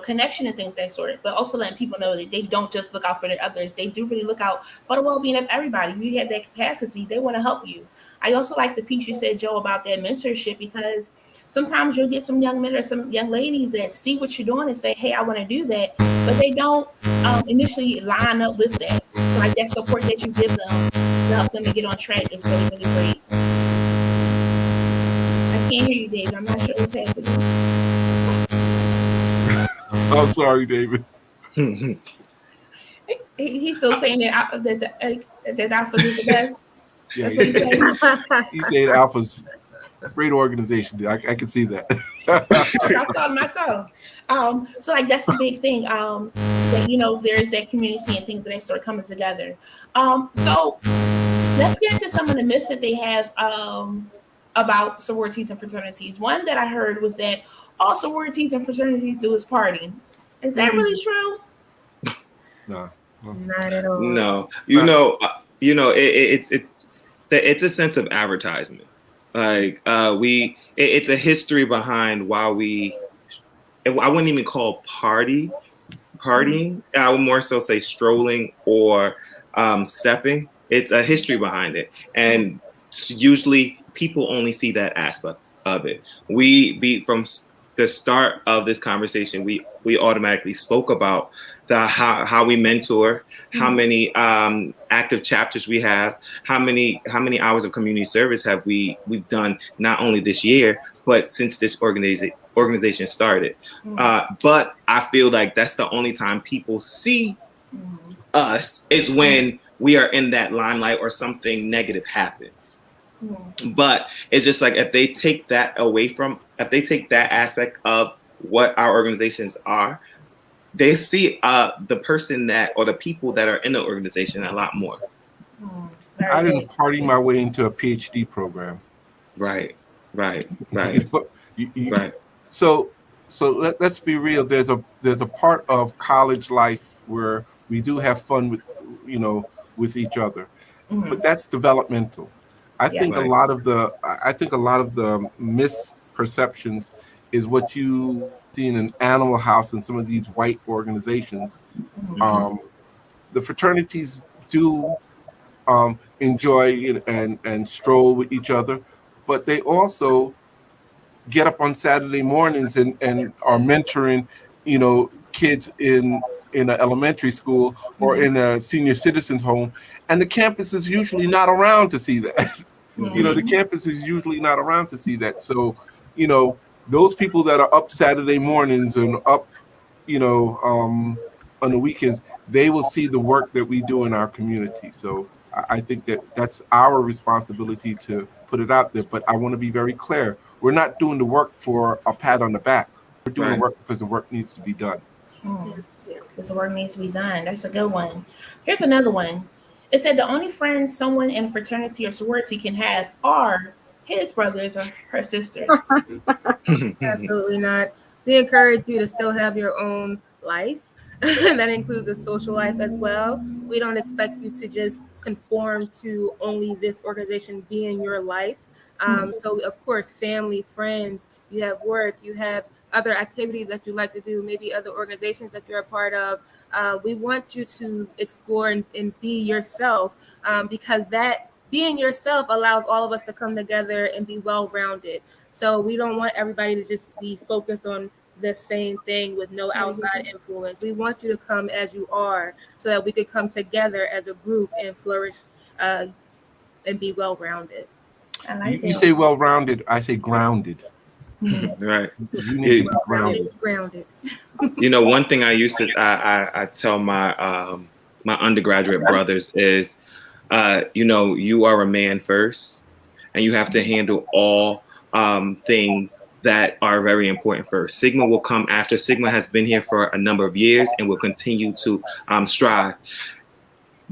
A: connection and things of that sort. But also letting people know that they don't just look out for their others; they do really look out for the well-being of everybody. You have that capacity; they want to help you. I also like the piece you said, Joe, about that mentorship because sometimes you'll get some young men or some young ladies that see what you're doing and say, hey, I want to do that, but they don't initially line up with that. So like that support that you give them to help them to get on track is really, really great. I can't hear you, David. I'm not sure what's happening.
D: I'm sorry, David.
A: He's still saying that Alpha is the best.
D: Yeah,
A: That's what he's saying.
D: He's saying Alpha's a great organization. I can see that.
A: I saw it myself. So like that's a big thing. That there's that community and things that sort of coming together. So let's get into some of the myths that they have about sororities and fraternities. One that I heard was that all sororities and fraternities do is party. Is that really true?
D: No.
F: Not at all.
C: No, it's a sense of advertisement. Like it's a history behind why I wouldn't even call partying. I would more so say strolling or stepping. It's a history behind it, and usually people only see that aspect of it. From the start of this conversation, we automatically spoke about how we mentor, how many active chapters we have, how many hours of community service have we've done not only this year but since this organization started. But I feel like that's the only time people see us is when we are in that limelight or something negative happens. But it's just like if they take that aspect of what our organizations are, they see the person that or the people that are in the organization a lot more.
D: I didn't party my way into a PhD program.
C: Right.
D: Right.
C: So
D: let's be real. There's a part of college life where we do have fun with each other, but that's developmental. I think a lot of the misperceptions is what you see in an Animal House and some of these white organizations. The fraternities do enjoy and stroll with each other, but they also get up on Saturday mornings and are mentoring, kids in an elementary school or in a senior citizens home, and the campus is usually not around to see that. The campus is usually not around to see that. So, those people that are up Saturday mornings and up, on the weekends, they will see the work that we do in our community. So I think that's our responsibility to put it out there. But I want to be very clear. We're not doing the work for a pat on the back. We're doing the work because the work needs to be done.
A: Because the work needs to be done. That's a good one. Here's another one. It said the only friends someone in fraternity or sorority can have are his brothers or her sisters.
F: Absolutely not. We encourage you to still have your own life. That includes a social life as well. We don't expect you to just conform to only this organization being your life. So, of course, family, friends, you have work, you have other activities that you like to do, maybe other organizations that you're a part of. We want you to explore and be yourself, because that being yourself allows all of us to come together and be well-rounded. So we don't want everybody to just be focused on the same thing with no outside influence. We want you to come as you are so that we could come together as a group and flourish and be well-rounded.
A: I like
D: You say well-rounded, I say grounded.
C: Right.
D: You need to be
F: Grounded.
C: One thing I used to I tell my my undergraduate brothers is, you are a man first, and you have to handle all things that are very important first. Sigma will come after. Sigma has been here for a number of years and will continue to strive.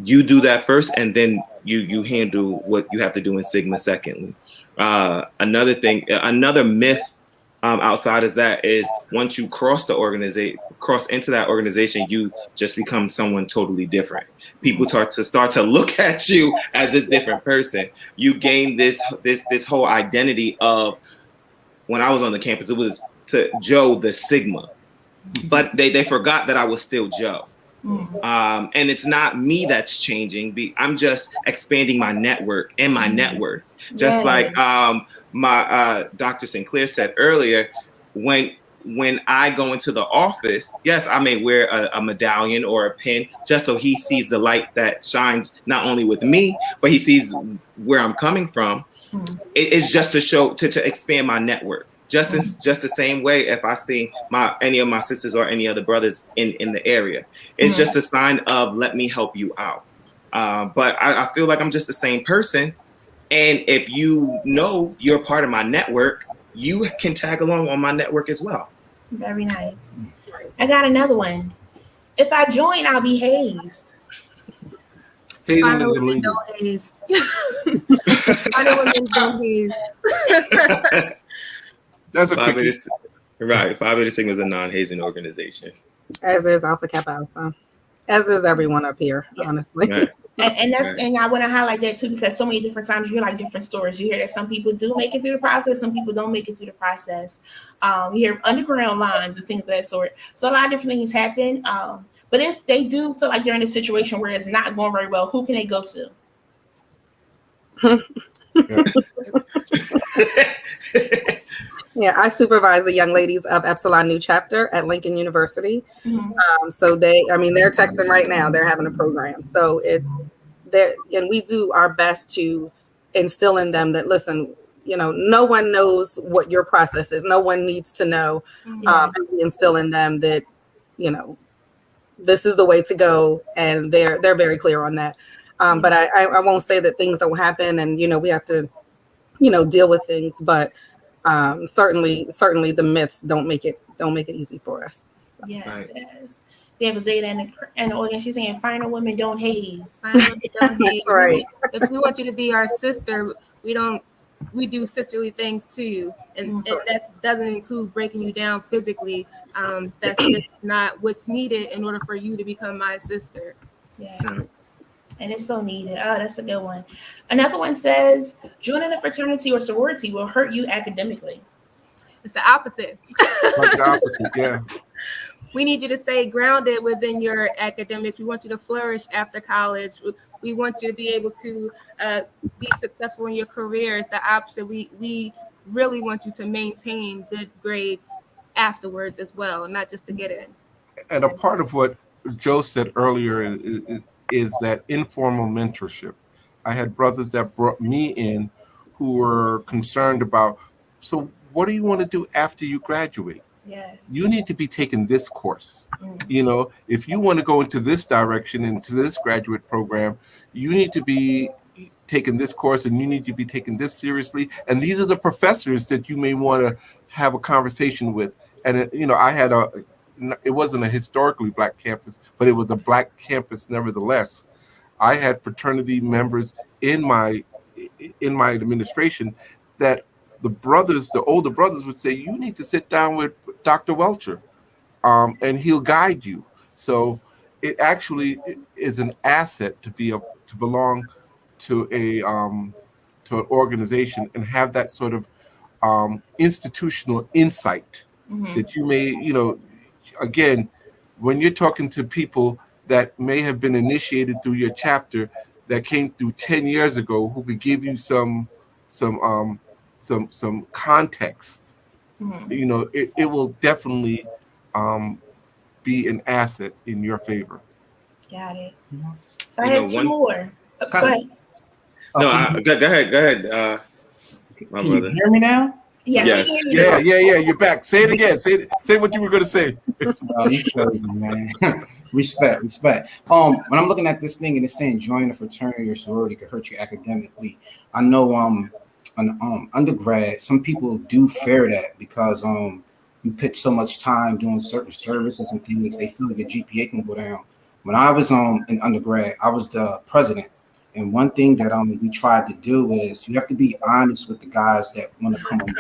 C: You do that first, and then you handle what you have to do in Sigma secondly. Another myth outside is that is once you cross into that organization, you just become someone totally different. People start to look at you as this different person. You gain this whole identity of, when I was on the campus, it was to Joe the Sigma, but they forgot that I was still Joe. And it's not me that's changing. I'm just expanding my network and my net worth. Just like my Dr. Sinclair said earlier, when I go into the office, yes, I may wear a medallion or a pin just so he sees the light that shines not only with me, but he sees where I'm coming from. It's just to show to expand my network. Just the same way if I see any of my sisters or any other brothers in the area, it's just a sign of let me help you out. But I feel like I'm just the same person. And if you're part of my network, you can tag along on my network as well.
A: Very nice. I got another one. If I join, I'll be hazed.
D: Hazing is illegal.
F: Don't haze. Final women don't haze.
D: That's a
C: Phi
D: quickie.
C: Beta Sigma is a non-hazing organization.
B: As is Alpha Kappa Alpha. As is everyone up here, honestly.
C: Right.
A: And I want to highlight that too, because so many different times you hear like different stories. You hear that some people do make it through the process, some people don't make it through the process. You hear underground lines and things of that sort. So a lot of different things happen. But if they do feel like they're in a situation where it's not going very well, who can they go to?
B: Yeah, I supervise the young ladies of Epsilon New Chapter at Lincoln University. So they're texting right now. They're having a program. So it's that, and we do our best to instill in them that, listen, no one knows what your process is. No one needs to know. And we instill in them that, this is the way to go, and they're very clear on that. But I won't say that things don't happen, and we have to, deal with things, but certainly the myths don't make it easy for us. So.
A: Yes,
C: Right.
A: yes. We have a Zeta in the audience. She's saying, "Final women don't haze."
F: Final women don't haze.
B: That's right.
F: If we want you to be our sister, we do sisterly things to you, and that doesn't include breaking you down physically. That's just not what's needed in order for you to become my sister.
A: Yeah. And it's so needed. Oh, that's a good one. Another one says, joining a fraternity or sorority will hurt you academically.
F: It's the opposite.
D: Like the opposite, yeah.
F: We need you to stay grounded within your academics. We want you to flourish after college. We want you to be able to be successful in your career. It's the opposite. We really want you to maintain good grades afterwards as well, not just to get in.
D: And a part of what Joe said earlier is that informal mentorship. I had brothers that brought me in who were concerned about, so what do you want to do after you graduate?
A: Yes.
D: You need to be taking this course. If you want to go into this direction, into this graduate program, you need to be taking this course and you need to be taking this seriously. And these are the professors that you may want to have a conversation with. And, I had it wasn't a historically Black campus, but it was a Black campus nevertheless. I had fraternity members in my administration that the older brothers would say, you need to sit down with Dr. Welcher, and he'll guide you. So it actually is an asset to belong to an organization and have that sort of institutional insight that you may, again, when you're talking to people that may have been initiated through your chapter that came through 10 years ago, who could give you some context, it will definitely be an asset in your favor.
A: Got it. So I have two more. Go ahead.
C: No, go ahead. My
E: Can
C: brother.
E: you hear me now?
A: Yes.
C: Yes.
A: We hear you now.
D: Yeah. You're back. Say it again. Say what you were going to say.
E: Oh, you crazy, man. respect. When I'm looking at this thing and it's saying join a fraternity or sorority could hurt you academically, I know undergrad, some people do fear that because you put so much time doing certain services and things, they feel your GPA can go down. When I was in undergrad, I was the president. And one thing that we tried to do is you have to be honest with the guys that want to come on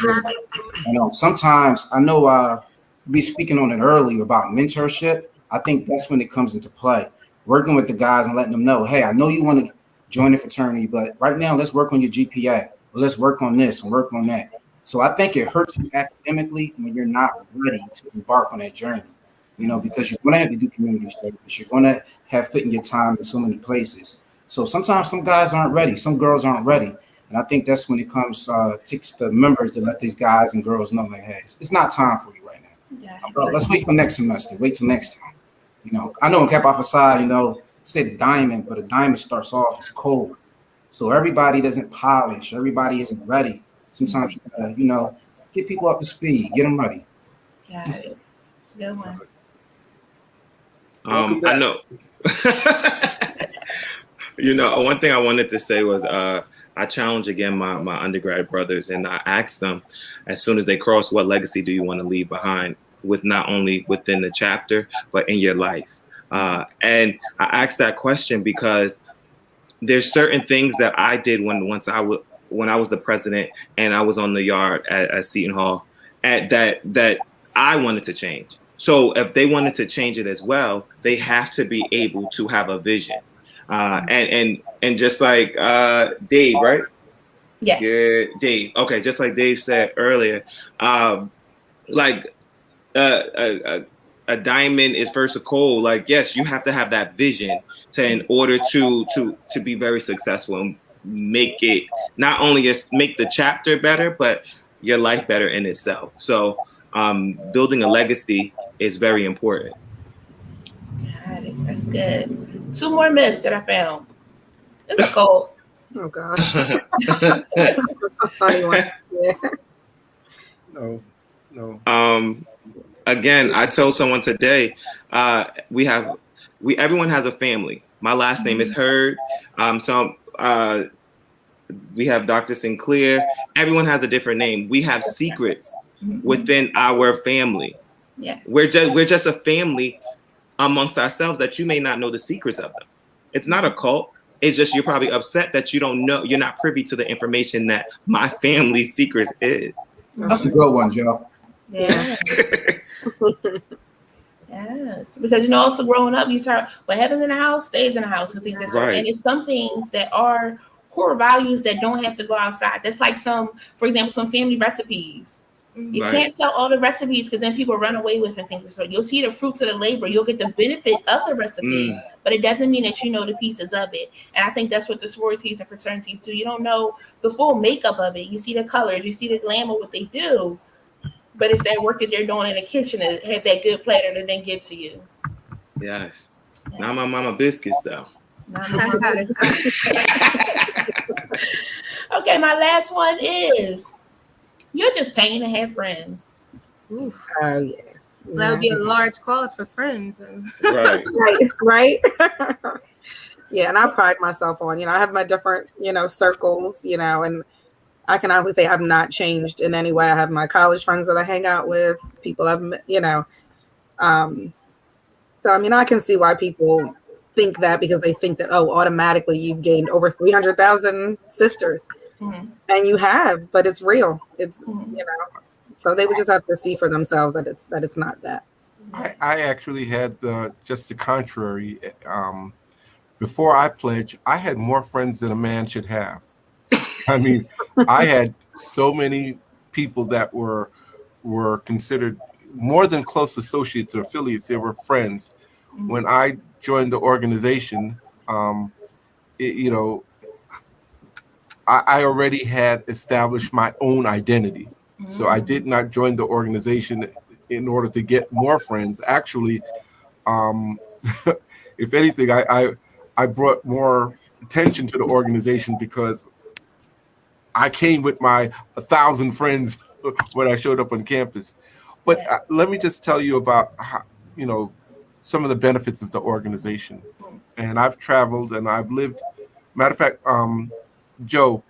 E: board. Sometimes I know we speaking on it earlier about mentorship. I think that's when it comes into play. Working with the guys and letting them know, hey, I know you want to join the fraternity, but right now let's work on your GPA. Or let's work on this and work on that. So I think it hurts you academically when you're not ready to embark on that journey. Because you're going to have to do community service. You're going to have putting your time in so many places. So sometimes some guys aren't ready. Some girls aren't ready. And I think that's when it comes takes the members to let these guys and girls know, like, hey, it's not time for you right now. Yeah, let's wait for next semester. Wait till next time. I know in Kappa Alpha Psi, say the diamond, but a diamond starts off as cold. So everybody doesn't polish. Everybody isn't ready. Sometimes, get people up to speed. Get them ready.
A: Got it. It's a good one.
C: I know. One thing I wanted to say was I challenge again my undergrad brothers, and I asked them as soon as they cross, what legacy do you want to leave behind, with not only within the chapter but in your life? And I asked that question because there's certain things that I did when I was the president and I was on the yard at Seton Hall that I wanted to change. So if they wanted to change it as well, they have to be able to have a vision. And just like Dave, right?
A: Yeah.
C: Dave. Okay, just like Dave said earlier, a diamond is first a coal. Like, yes, you have to have that vision in order to be very successful and make it not only just make the chapter better, but your life better in itself. So building a legacy is very important.
A: Got it. That's good. 2 more myths that I found. It's a cult.
B: Oh gosh. That's a funny one. Yeah.
D: No.
C: Again, I told someone today, everyone has a family. My last name is Hurd. We have Dr. Sinclair. Everyone has a different name. We have secrets within our family.
A: Yes.
C: We're just a family amongst ourselves that you may not know the secrets of them. It's not a cult. It's just you're probably upset that you don't know, you're not privy to the information that my family's secrets is.
E: That's a good one, Joe.
A: Yeah. Yes, because also growing up, you start what happens in the house stays in the house, and things that's right. And it's some things that are core values that don't have to go outside. That's like for example, some family recipes. You can't tell all the recipes because then people run away with and things. So you'll see the fruits of the labor. You'll get the benefit of the recipe, but it doesn't mean that you know the pieces of it. And I think that's what the sororities and fraternities do. You don't know the full makeup of it. You see the colors, you see the glamour, what they do, but it's that work that they're doing in the kitchen to have that good platter that they give to you.
C: Yes. Yeah. Not my mama biscuits though.
A: Okay, my last one is you're just paying to have friends.
F: Oof.
B: Oh yeah.
F: That would be a large cause for friends.
B: Right. Yeah, and I pride myself on, I have my different, circles, and I can honestly say I've not changed in any way. I have my college friends that I hang out with, people I've met, so I can see why people think that, because they think that, automatically you've gained over 300,000 sisters. Mm-hmm. And you have, but it's real. It's so they would just have to see for themselves that it's not that.
D: I actually had just the contrary. Before I pledged, I had more friends than a man should have. I mean, I had so many people that were considered more than close associates or affiliates. They were friends. Mm-hmm. When I joined the organization, I already had established my own identity. Mm-hmm. So I did not join the organization in order to get more friends. Actually, if anything, I brought more attention to the organization because I came with my 1,000 friends when I showed up on campus. But let me just tell you about how, some of the benefits of the organization. And I've traveled and I've lived. Matter of fact, Joe,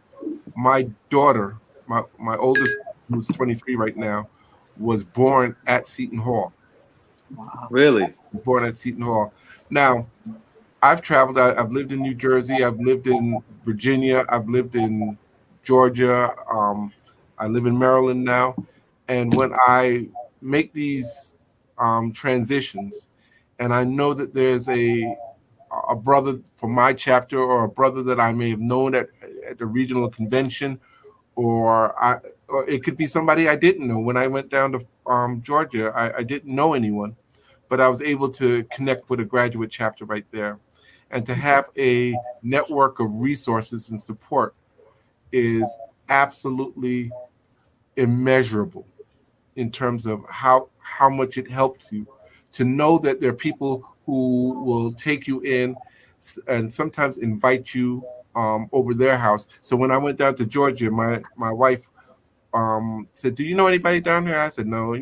D: my daughter, my oldest, who's 23 right now, was born at Seton Hall.
B: Wow.
C: Really?
D: Born at Seton Hall. Now, I've traveled. I've lived in New Jersey. I've lived in Virginia. I've lived in Georgia. I live in Maryland now. And when I make these transitions, and I know that there's a brother from my chapter or a brother that I may have known at the regional convention, or it could be somebody I didn't know. When I went down to Georgia, I didn't know anyone, but I was able to connect with a graduate chapter right there. And to have a network of resources and support is absolutely immeasurable in terms of how much it helps you to know that there are people who will take you in and sometimes invite you over their house. So when I went down to Georgia, my wife said, "Do you know anybody down there?" I said, "No,"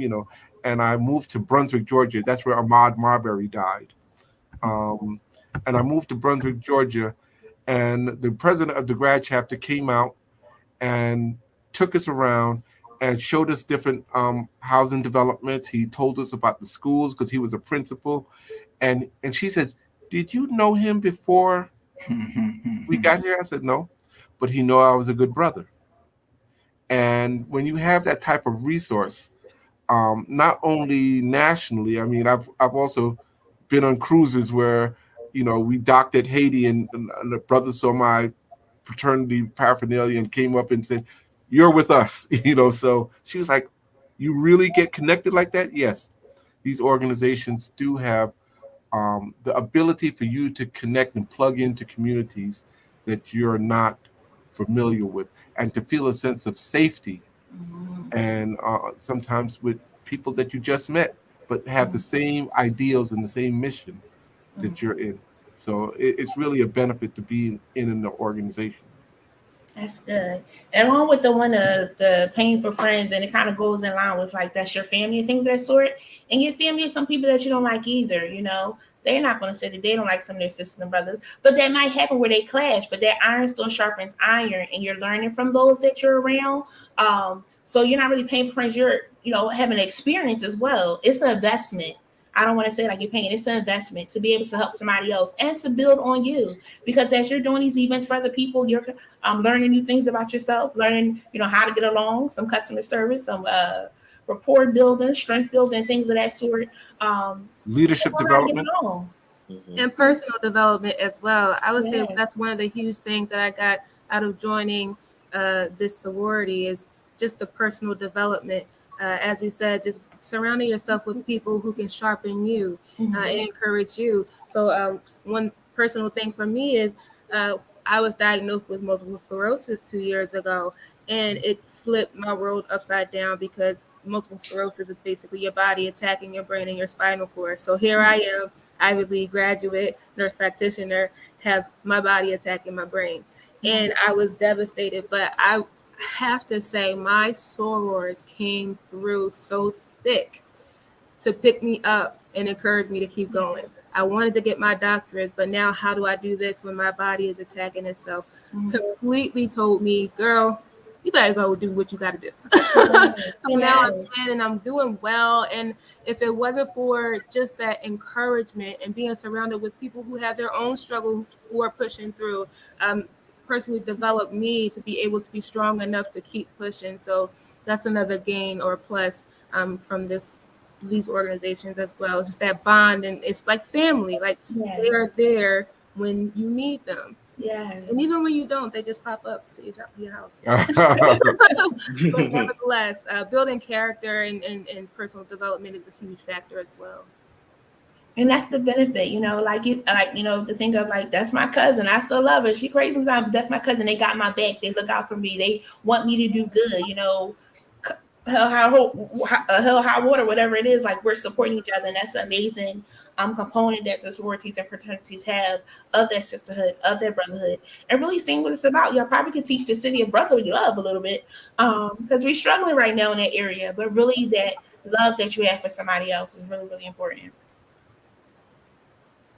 D: and I moved to Brunswick, Georgia. That's where Ahmaud Marbury died. And I moved to Brunswick, Georgia, and the president of the grad chapter came out and took us around and showed us different housing developments. He told us about the schools because he was a principal. And she said, "Did you know him before we got here?" I said, "No, but he knew I was a good brother." And when you have that type of resource, not only nationally, I mean, I've also been on cruises where, we docked at Haiti and the brother saw my fraternity paraphernalia and came up and said, "You're with us," so she was like, "You really get connected like that?" Yes, these organizations do have the ability for you to connect and plug into communities that you're not familiar with and to feel a sense of safety. And sometimes with people that you just met, but have the same ideals and the same mission that you're in. So it's really a benefit to be in an organization.
A: That's good. And along with the one of the paying for friends, and it kind of goes in line with like that's your family and things of that sort. And your family is some people that you don't like either, They're not going to say that they don't like some of their sisters and brothers, but that might happen where they clash, but that iron still sharpens iron and you're learning from those that you're around. So you're not really paying for friends, you're, having an experience as well. It's an investment. I don't want to say like you're paying, it's an investment to be able to help somebody else and to build on you. Because as you're doing these events for other people, you're learning new things about yourself, learning, how to get along, some customer service, some rapport building, strength building, things of that sort.
D: Leadership development.
F: And personal development as well. I would say that's one of the huge things that I got out of joining this sorority is just the personal development. As we said, just surrounding yourself with people who can sharpen you and encourage you. So one personal thing for me is I was diagnosed with multiple sclerosis 2 years ago, and it flipped my world upside down because multiple sclerosis is basically your body attacking your brain and your spinal cord. So here I am, Ivy League graduate, nurse practitioner, have my body attacking my brain. And I was devastated, but I have to say my sorors came through so thick to pick me up and encourage me to keep going. I wanted to get my doctorates, but now how do I do this when my body is attacking itself? Completely told me, girl, you better go do what you got to do. So now I'm in and I'm doing well. And if it wasn't for just that encouragement and being surrounded with people who have their own struggles who are pushing through, personally developed me to be able to be strong enough to keep pushing. So that's another gain or plus from these organizations as well. It's just that bond, and it's like family. Like they are there when you need them. And even when you don't, they just pop up to your house. But nevertheless, building character and personal development is a huge factor as well.
A: And that's the benefit, to think of like, that's my cousin. I still love her. She crazy sometimes, but that's my cousin. They got my back. They look out for me. They want me to do good, hell high water, whatever it is, like we're supporting each other, and that's an amazing component that the sororities and fraternities have of their sisterhood, of their brotherhood, and really seeing what it's about. Y'all probably could teach the city of brotherly love a little bit, because we're struggling right now in that area, but really that love that you have for somebody else is really, really important.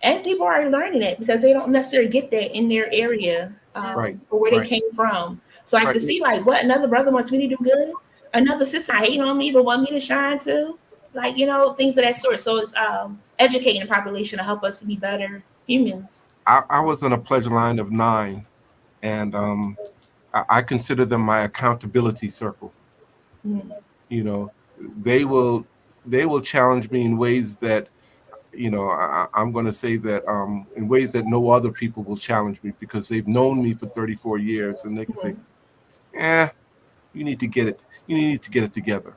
A: And people are learning it because they don't necessarily get that in their area, or where they came from. So I can see like, what, another brother wants me to do good, another sister hate on me but want me to shine too, like, things of that sort. So it's educating the population to help us to be better humans.
D: I was on a pledge line of 9, and I consider them my accountability circle. They will challenge me in ways that I'm going to say that in ways that no other people will challenge me, because they've known me for 34 years, and they can say, you need to get it together,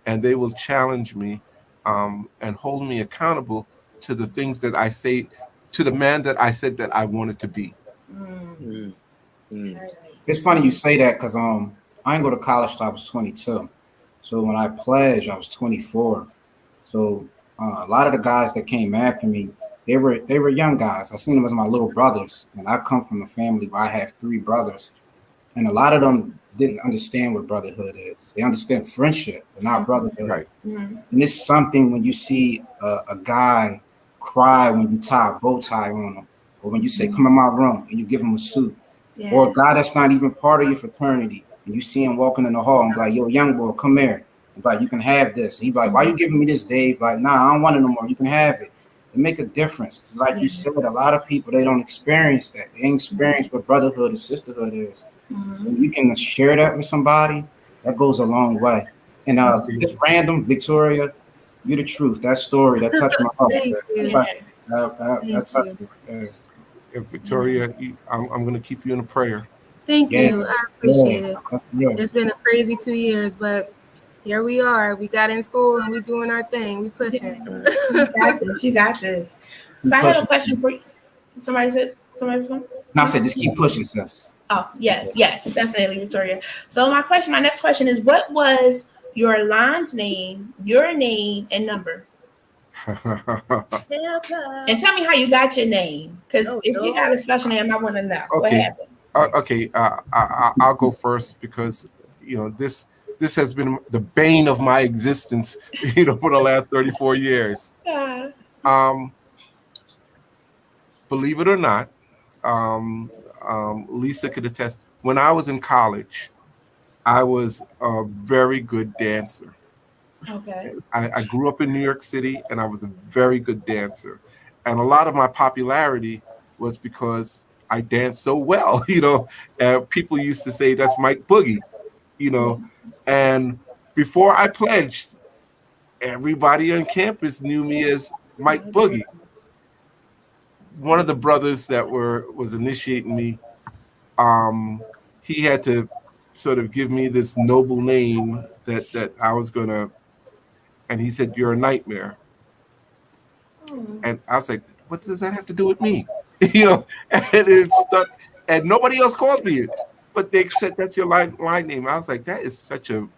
D: and they will challenge me and hold me accountable to the things that I say, to the man that I said that I wanted to be.
E: It's funny you say that, because I didn't go to college till I was 22. So when I pledged, I was 24. So a lot of the guys that came after me, they were young guys. I seen them as my little brothers, and I come from a family where I have 3 brothers, and a lot of them didn't understand what brotherhood is. They understand friendship, but not brotherhood.
D: Right.
E: And it's something when you see a guy cry when you tie a bow tie on him, or when you say, come in my room, and you give him a suit, or a guy that's not even part of your fraternity, and you see him walking in the hall and be like, yo, young boy, come here. And like, you can have this. And he's like, why you giving me this, Dave? Like, nah, I don't want it no more. You can have it. It make a difference. Because like you said, a lot of people, they don't experience that. They ain't experience what brotherhood and sisterhood is. So you can share that with somebody, that goes a long way. And just random, Victoria, you're the truth. That story, that touched my heart. That touched me.
D: Victoria, I'm going to keep you in a prayer.
F: Thank you. I appreciate it. It's been a crazy 2 years, but here we are. We got in school and we doing our thing. We pushing.
A: You got this. So I have a question for you. Somebody was one?
E: No, I said just keep pushing, sis.
A: Oh, yes, definitely, Victoria. So my next question is, what was your line's name, your name, and number? And tell me how you got your name, because if you got a special name, I want to know what happened.
D: I'll go first, because this has been the bane of my existence, for the last 34 years. Believe it or not, Lisa could attest. When I was in college, I was a very good dancer.
A: Okay.
D: I grew up in New York City, and I was a very good dancer. And a lot of my popularity was because I danced so well, people used to say that's Mike Boogie, and before I pledged, everybody on campus knew me as Mike Boogie. One of the brothers that was initiating me, he had to sort of give me this noble name that I was gonna, and he said, "You're a nightmare." And I was like, what does that have to do with me? And it stuck, and nobody else called me it, but they said, that's your line name. I was like, that is such a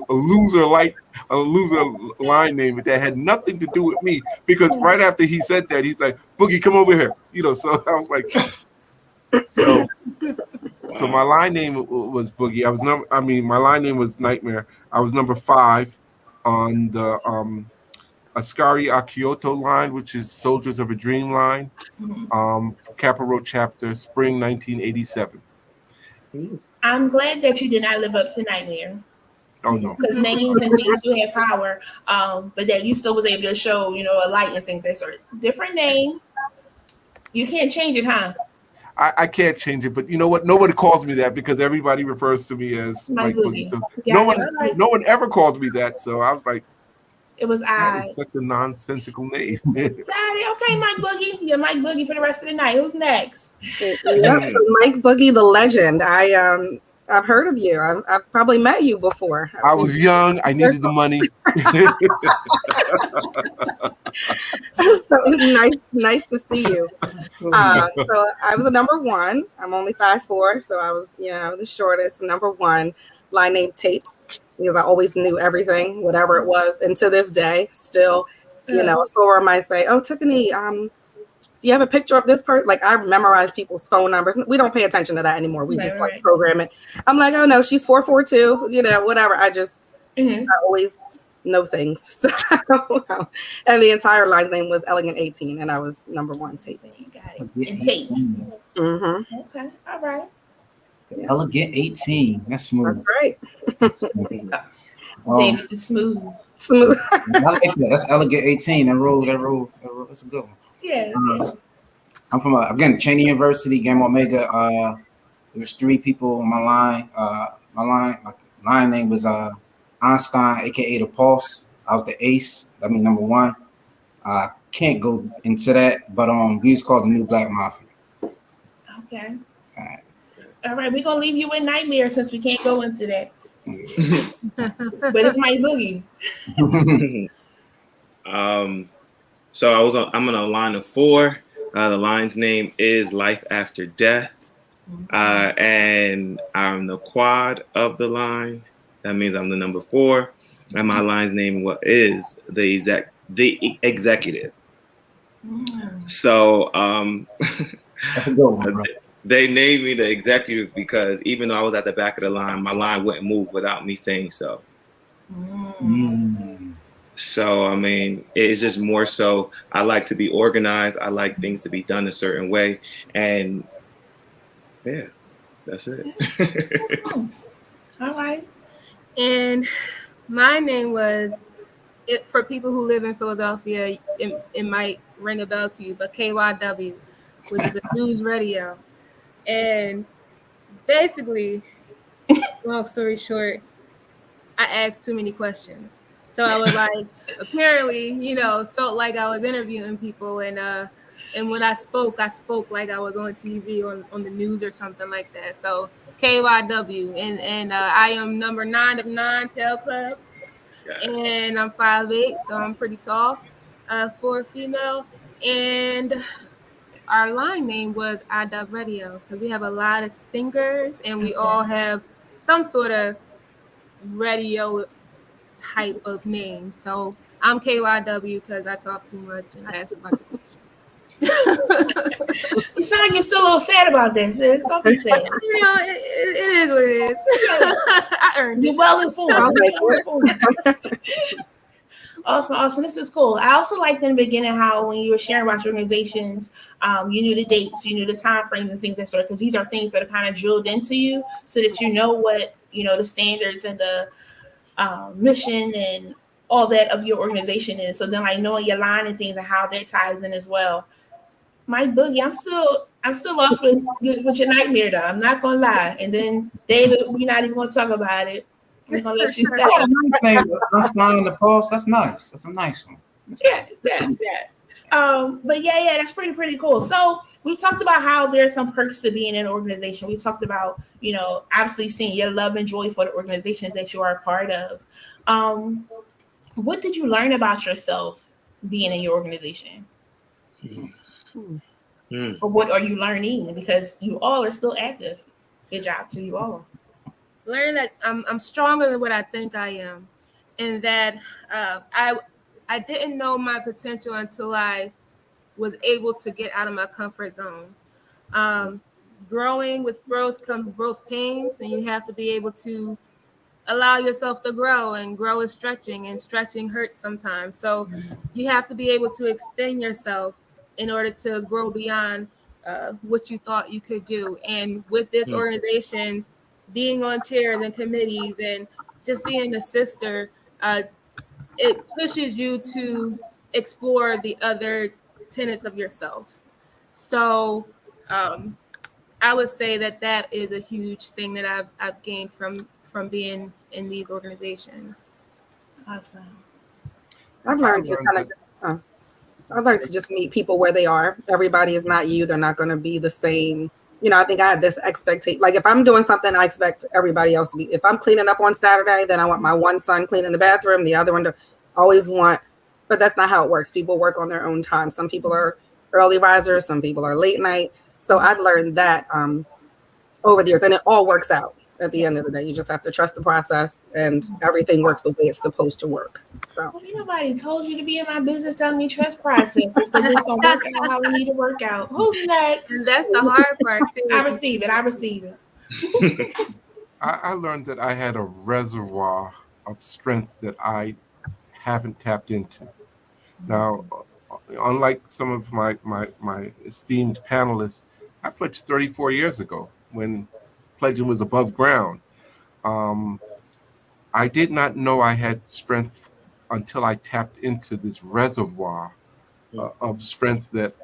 D: loser line name that had nothing to do with me, because right after he said that, he's like, Boogie, come over here. So I was like, so my line name was Boogie. My line name was Nightmare. I was number 5 on the Ascari Kyoto line, which is Soldiers of a Dream line, for Kappa Chapter, spring 1987.
A: I'm glad that you did not live up to Nightmare.
D: Oh no,
A: because names and things do have power, but that you still was able to show, a light and things that sort. Different name, you can't change it, huh?
D: I can't change it, but you know what? Nobody calls me that, because everybody refers to me as Mike Boogie. So no one ever called me that. So I was like,
A: it was
D: that is such a nonsensical name.
A: Okay, Mike Boogie. You're Mike Boogie for the rest of the night. Who's next?
B: Yep, Mike Boogie, the legend. I've heard of you. I've probably met you before.
D: I was young. I needed the money.
B: So nice to see you. So I was a number 1. I'm only 5'4", so I was the shortest, number 1. line name Tapes, because I always knew everything, whatever it was. And to this day, still, you know, a soror might say, "Oh, Tiffany, do you have a picture of this person?" Like, I memorize people's phone numbers. We don't pay attention to that anymore. We just like program it. I'm like, "Oh no, she's 442," you know, whatever. I always know things. So, and the entire line's name was Elegant 18, and I was number 1, Tapes.
A: You got it. And Tapes. Okay, all right.
E: Elegant 18. That's smooth.
B: That's right.
A: David is smooth.
E: I like that. That's Elegant 18. That roll. That's a good one.
A: Yeah.
E: I'm from again Cheney University, Gamma Omega. There was 3 people on my line. My line name was Einstein, aka the Pulse. I was the ace. I mean, number 1. Can't go into that, but we used to call it the New Black Mafia.
A: Okay. All right, we're gonna leave you in nightmare since we can't go into that. But it's my boogie.
C: So I'm on a line of 4. The line's name is Life After Death. And I'm the quad of the line. That means I'm the number 4. And my line's name is the executive. So
E: That's a good one, bro.
C: they named me the executive because even though I was at the back of the line, my line wouldn't move without me saying so. So, I mean, it's just more so I like to be organized. I like things to be done a certain way. And yeah, that's it.
A: All right.
F: And my name was, for people who live in Philadelphia, it might ring a bell to you, but KYW, which is a news radio. And basically, long story short, I asked too many questions. So I was like, apparently, you know, felt like I was interviewing people. And when I spoke like I was on TV, on the news or something like that. So KYW. And I am number 9 of 9 Tail Club. Yes. And I'm 5'8", so I'm pretty tall for a female. And our line name was iDub Radio because we have a lot of singers and we all have some sort of radio type of name. So I'm KYW because I talk too much and I ask about the question.
A: You sound like you're still a little sad about this, sis. Don't be sad.
F: You know, it is what it is. I earned it.
A: You're well informed. Awesome. This is cool. I also liked in the beginning how when you were sharing about your organizations, you knew the dates, you knew the time frames and things that sort, because these are things that are kind of drilled into you so that you know what, you know, the standards and the mission and all that of your organization is. So then like knowing your line and things and how that ties in as well. My boogie, I'm still lost with your nightmare though. I'm not gonna lie. And then David, we're not even gonna talk about it. I'm gonna let you stay.
E: That's not in the post. That's nice. That's a nice one.
A: Yes. But yeah, that's pretty cool. So we talked about how there's some perks to being in an organization. We talked about, you know, obviously seeing your love and joy for the organizations that you are a part of. What did you learn about yourself being in your organization? Or what are you learning? Because you all are still active. Good job to you all.
F: Learning that I'm stronger than what I think I am, and that I didn't know my potential until I was able to get out of my comfort zone. With growth comes growth pains, and you have to be able to allow yourself to grow, and grow is stretching, and stretching hurts sometimes. So you have to be able to extend yourself in order to grow beyond what you thought you could do. And with this organization, being on chairs and committees and just being a sister, it pushes you to explore the other tenets of yourself. So I would say that is a huge thing that I've gained from being in these organizations.
A: Awesome.
B: I've learned to just meet people where they are. Everybody is not you. They're not going to be the same. You know, I think I had this expectation. Like if I'm doing something, I expect everybody else to be. If I'm cleaning up on Saturday, then I want my one son cleaning the bathroom, the other one to always want. But that's not how it works. People work on their own time. Some people are early risers. Some people are late night. So I've learned that over the years, and it all works out. At the end of the day, you just have to trust the process, and everything works the way it's supposed to work. So,
A: well, nobody told you to be in my business telling me trust processes, because it's gonna work out how we need to work out. Who's next?
F: And that's the hard part too.
A: I receive it.
D: I learned that I had a reservoir of strength that I haven't tapped into. Now, unlike some of my esteemed panelists, I pledged 34 years ago when pledging was above ground. I did not know I had strength until I tapped into this reservoir of strength that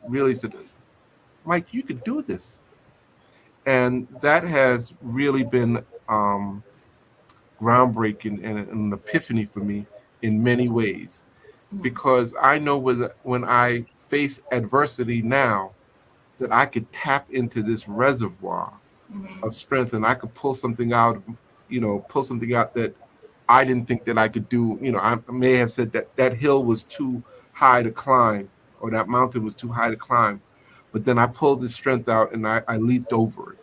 D: really said, Mike, you could do this. And that has really been groundbreaking and an epiphany for me in many ways, because I know when I face adversity now, that I could tap into this reservoir of strength, and I could pull something out that I didn't think that I could do. I may have said that hill was too high to climb, or that mountain was too high to climb, but then I pulled this strength out and I leaped over it.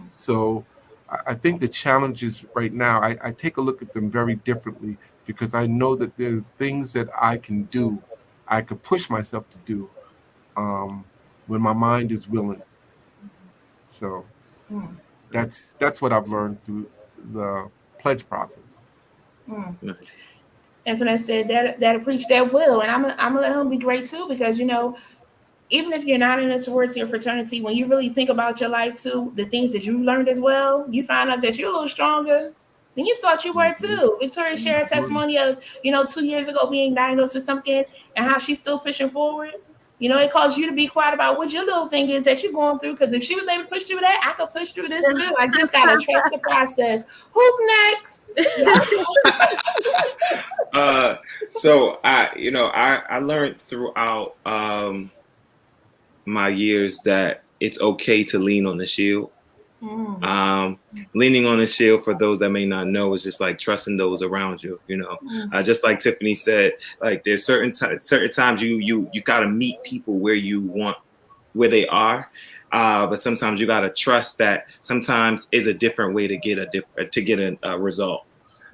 D: So I think the challenges right now, I take a look at them very differently, because I know that there are things that I can do, I could push myself to do when my mind is willing. So that's what I've learned through the pledge process.
C: Nice.
A: Anthony said that'll preach that will, and I'm gonna let him be great too, because even if you're not in a sorority or fraternity, when you really think about your life too, the things that you've learned as well, you find out that you're a little stronger than you thought you were too. Victoria shared a testimony of 2 years ago being diagnosed with something and how she's still pushing forward. It caused you to be quiet about what your little thing is that you're going through. Because if she was able to push through that, I could push through this too. I just gotta trust the process. Who's next?
C: So I learned throughout my years that it's okay to lean on the shield. Leaning on the shield, for those that may not know, is just like trusting those around you. Just like Tiffany said, like there's certain times you got to meet people where they are, but sometimes you got to trust that sometimes is a different way to get a result.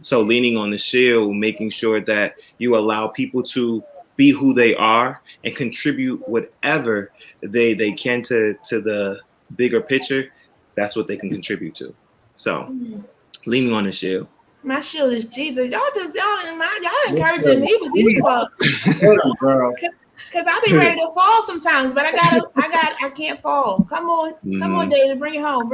C: So leaning on the shield, making sure that you allow people to be who they are and contribute whatever they can to the bigger picture. That's what they can contribute to. So, leaning on the shield.
A: My shield is Jesus. Y'all encouraging me with these folks. Cause I be ready to fall sometimes, but I can't fall. Come on, David, bring it home.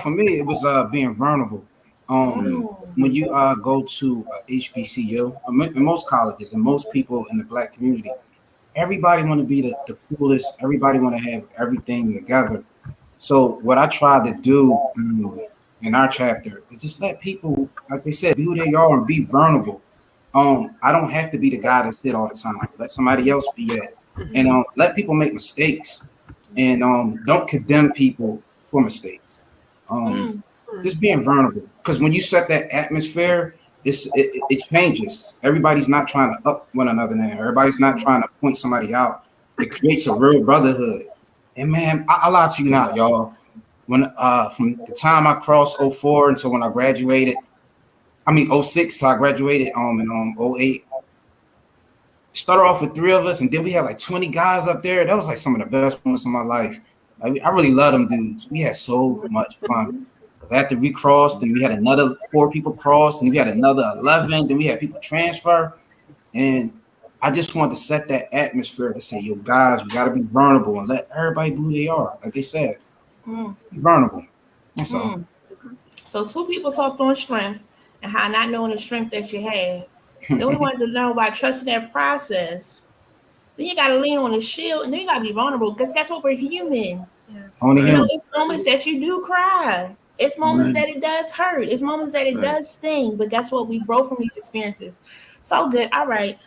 E: For me, it was being vulnerable. When you go to HBCU, in most colleges and most people in the Black community, everybody want to be the coolest. Everybody want to have everything together. So what I try to do in our chapter is just let people, like they said, be who they are and be vulnerable. I don't have to be the guy that's it all the time. Let somebody else be it, and let people make mistakes, and don't condemn people for mistakes. Just being vulnerable, because when you set that atmosphere, it changes. Everybody's not trying to up one another now. Everybody's not trying to point somebody out. It creates a real brotherhood. And man, I lie to you not, y'all. When from the time I crossed 04 until when I graduated, 06 till I graduated in 08. Started off with 3 of us, and then we had like 20 guys up there. That was like some of the best moments of my life. Like, I really love them dudes. We had so much fun. Because after we crossed, and we had another 4 people crossed, and we had another 11, then we had people transfer. And I just wanted to set that atmosphere to say, yo, guys, we got to be vulnerable and let everybody be who they are. Like they said, be vulnerable. That's all.
A: So 2 people talked on strength and how not knowing the strength that you have. Then we wanted to know about trusting that process. Then you got to lean on the shield, and then you got to be vulnerable, because guess what? We're human.
F: Yes.
A: It's moments that you do cry. It's moments that it does hurt. It's moments that it does sting. But guess what? We grow from these experiences. So good. All right.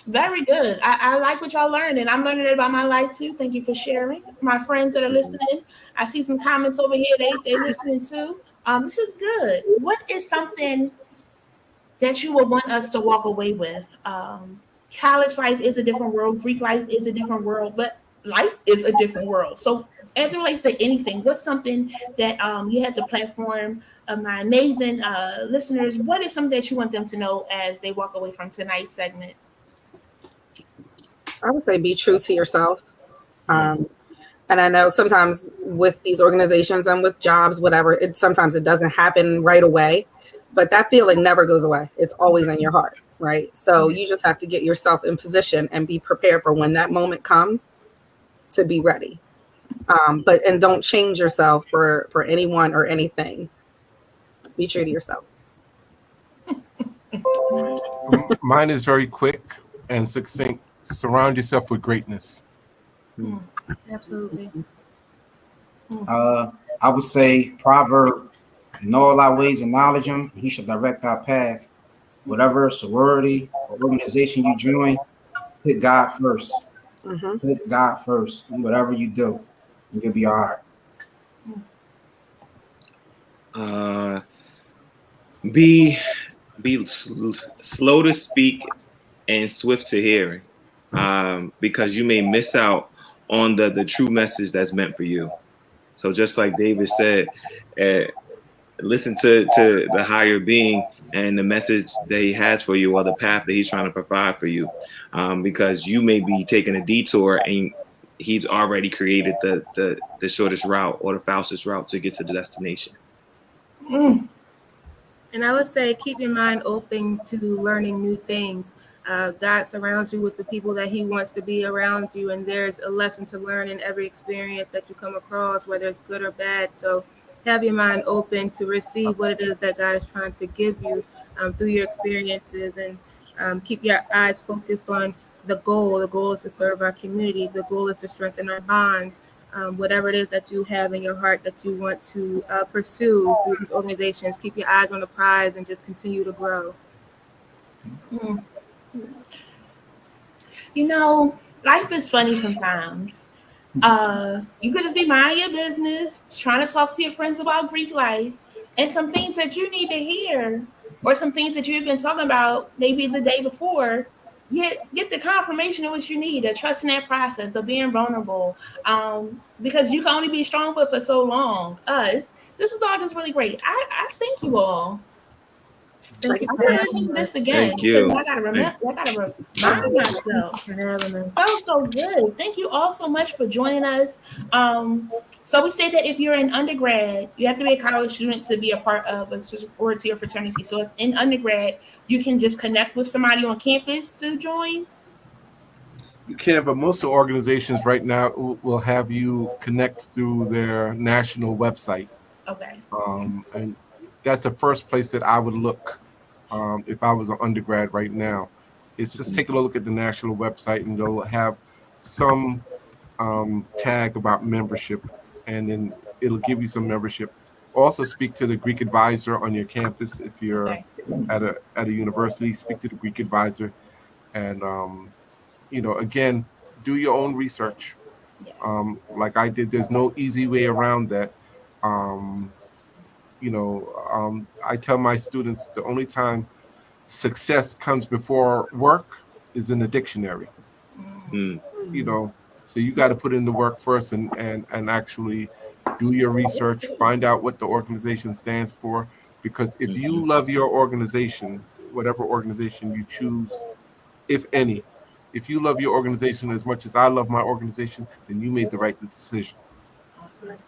A: Very good. I like what y'all learned, and I'm learning it about my life too. Thank you for sharing. My friends that are listening, I see some comments over here. They listening too. This is good. What is something that you would want us to walk away with? College life is a different world. Greek life is a different world. But life is a different world. So as it relates to anything, what's something that you have the platform of my amazing listeners, what is something that you want them to know as they walk away from tonight's segment?
B: I would say be true to yourself. And I know sometimes with these organizations and with jobs, whatever, sometimes it doesn't happen right away, but that feeling never goes away. It's always in your heart, right? So you just have to get yourself in position and be prepared for when that moment comes to be ready. And don't change yourself for anyone or anything. Be true to yourself.
D: Mine is very quick and succinct. Surround yourself with greatness.
F: Absolutely.
E: I would say proverb, in all our ways acknowledge him, he should direct our path. Whatever sorority or organization you join, put God first. Put God first in whatever you do, and you'll be all right.
C: Be slow to speak and swift to hearing, because you may miss out on the true message that's meant for you. So just like David said, listen to the higher being and the message that he has for you, or the path that he's trying to provide for you, because you may be taking a detour and he's already created the shortest route or the fastest route to get to the destination.
F: And I would say keep your mind open to learning new things. God surrounds you with the people that he wants to be around you, and there's a lesson to learn in every experience that you come across, whether it's good or bad. So have your mind open to receive what it is that God is trying to give you through your experiences, and keep your eyes focused on the goal. The goal is to serve our community. The goal is to strengthen our bonds. Whatever it is that you have in your heart that you want to pursue through these organizations, keep your eyes on the prize and just continue to grow.
A: You know, life is funny sometimes. You could just be minding your business, trying to talk to your friends about Greek life, and some things that you need to hear, or some things that you've been talking about maybe the day before, get the confirmation of what you need, the trust in that process of being vulnerable, because you can only be strong for so long. This was all just really great. I thank you all.
F: Thank you
A: I
F: for
A: gotta
F: having
A: listen to this
F: us.
A: again
C: Thank you.
A: because I gotta remember. I gotta remind myself.
F: For having us.
A: So good. Thank you all so much for joining us. So we say that if you're an undergrad, you have to be a college student to be a part of a sorority or fraternity. So if in undergrad, you can just connect with somebody on campus to join.
D: You can, but most of the organizations right now will have you connect through their national website.
A: Okay.
D: And that's the first place that I would look if I was an undergrad right now. It's just take a look at the national website, and they'll have some tag about membership, and then it'll give you some membership. Also, speak to the Greek advisor on your campus if you're at a university. Speak to the Greek advisor, and again, do your own research.
A: Yes.
D: Like I did. There's no easy way around that. I tell my students the only time success comes before work is in the dictionary. So you got to put in the work first and actually do your research, find out what the organization stands for, because if you love your organization, whatever organization you choose, if any, if you love your organization as much as I love my organization, then you made the right decision.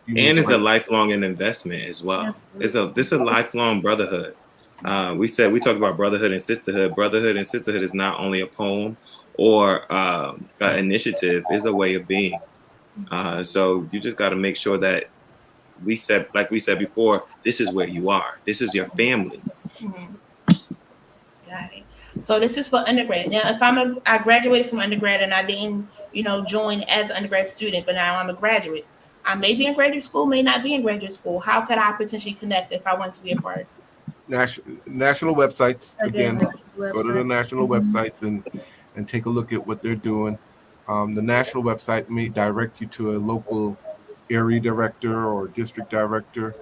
C: And it's a lifelong investment as well. This is a lifelong brotherhood. We talked about brotherhood and sisterhood. Brotherhood and sisterhood is not only a poem or an initiative; it's a way of being. So you just got to make sure that like we said before, this is where you are. This is your family.
A: Got it. So this is for undergrad. Now, if I graduated from undergrad and I didn't, join as an undergrad student, but now I'm a graduate. I may be in graduate school, may not be in graduate school. How could I potentially connect if I wanted to be a part?
D: National websites. Again, go to the national websites and take a look at what they're doing. The national website may direct you to a local area director or district director,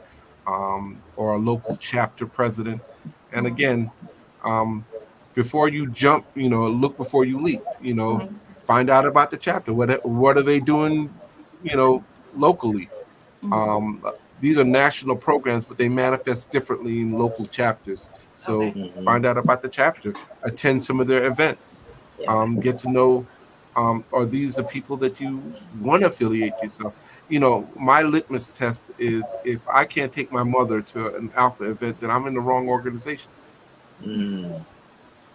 D: or a local chapter president. And again, before you jump, look before you leap. find out about the chapter. What are they doing, locally? These are national programs, but they manifest differently in local chapters. So find out about the chapter, attend some of their events, get to know, are these the people that you want to affiliate yourself? My litmus test is if I can't take my mother to an Alpha event, then I'm in the wrong organization.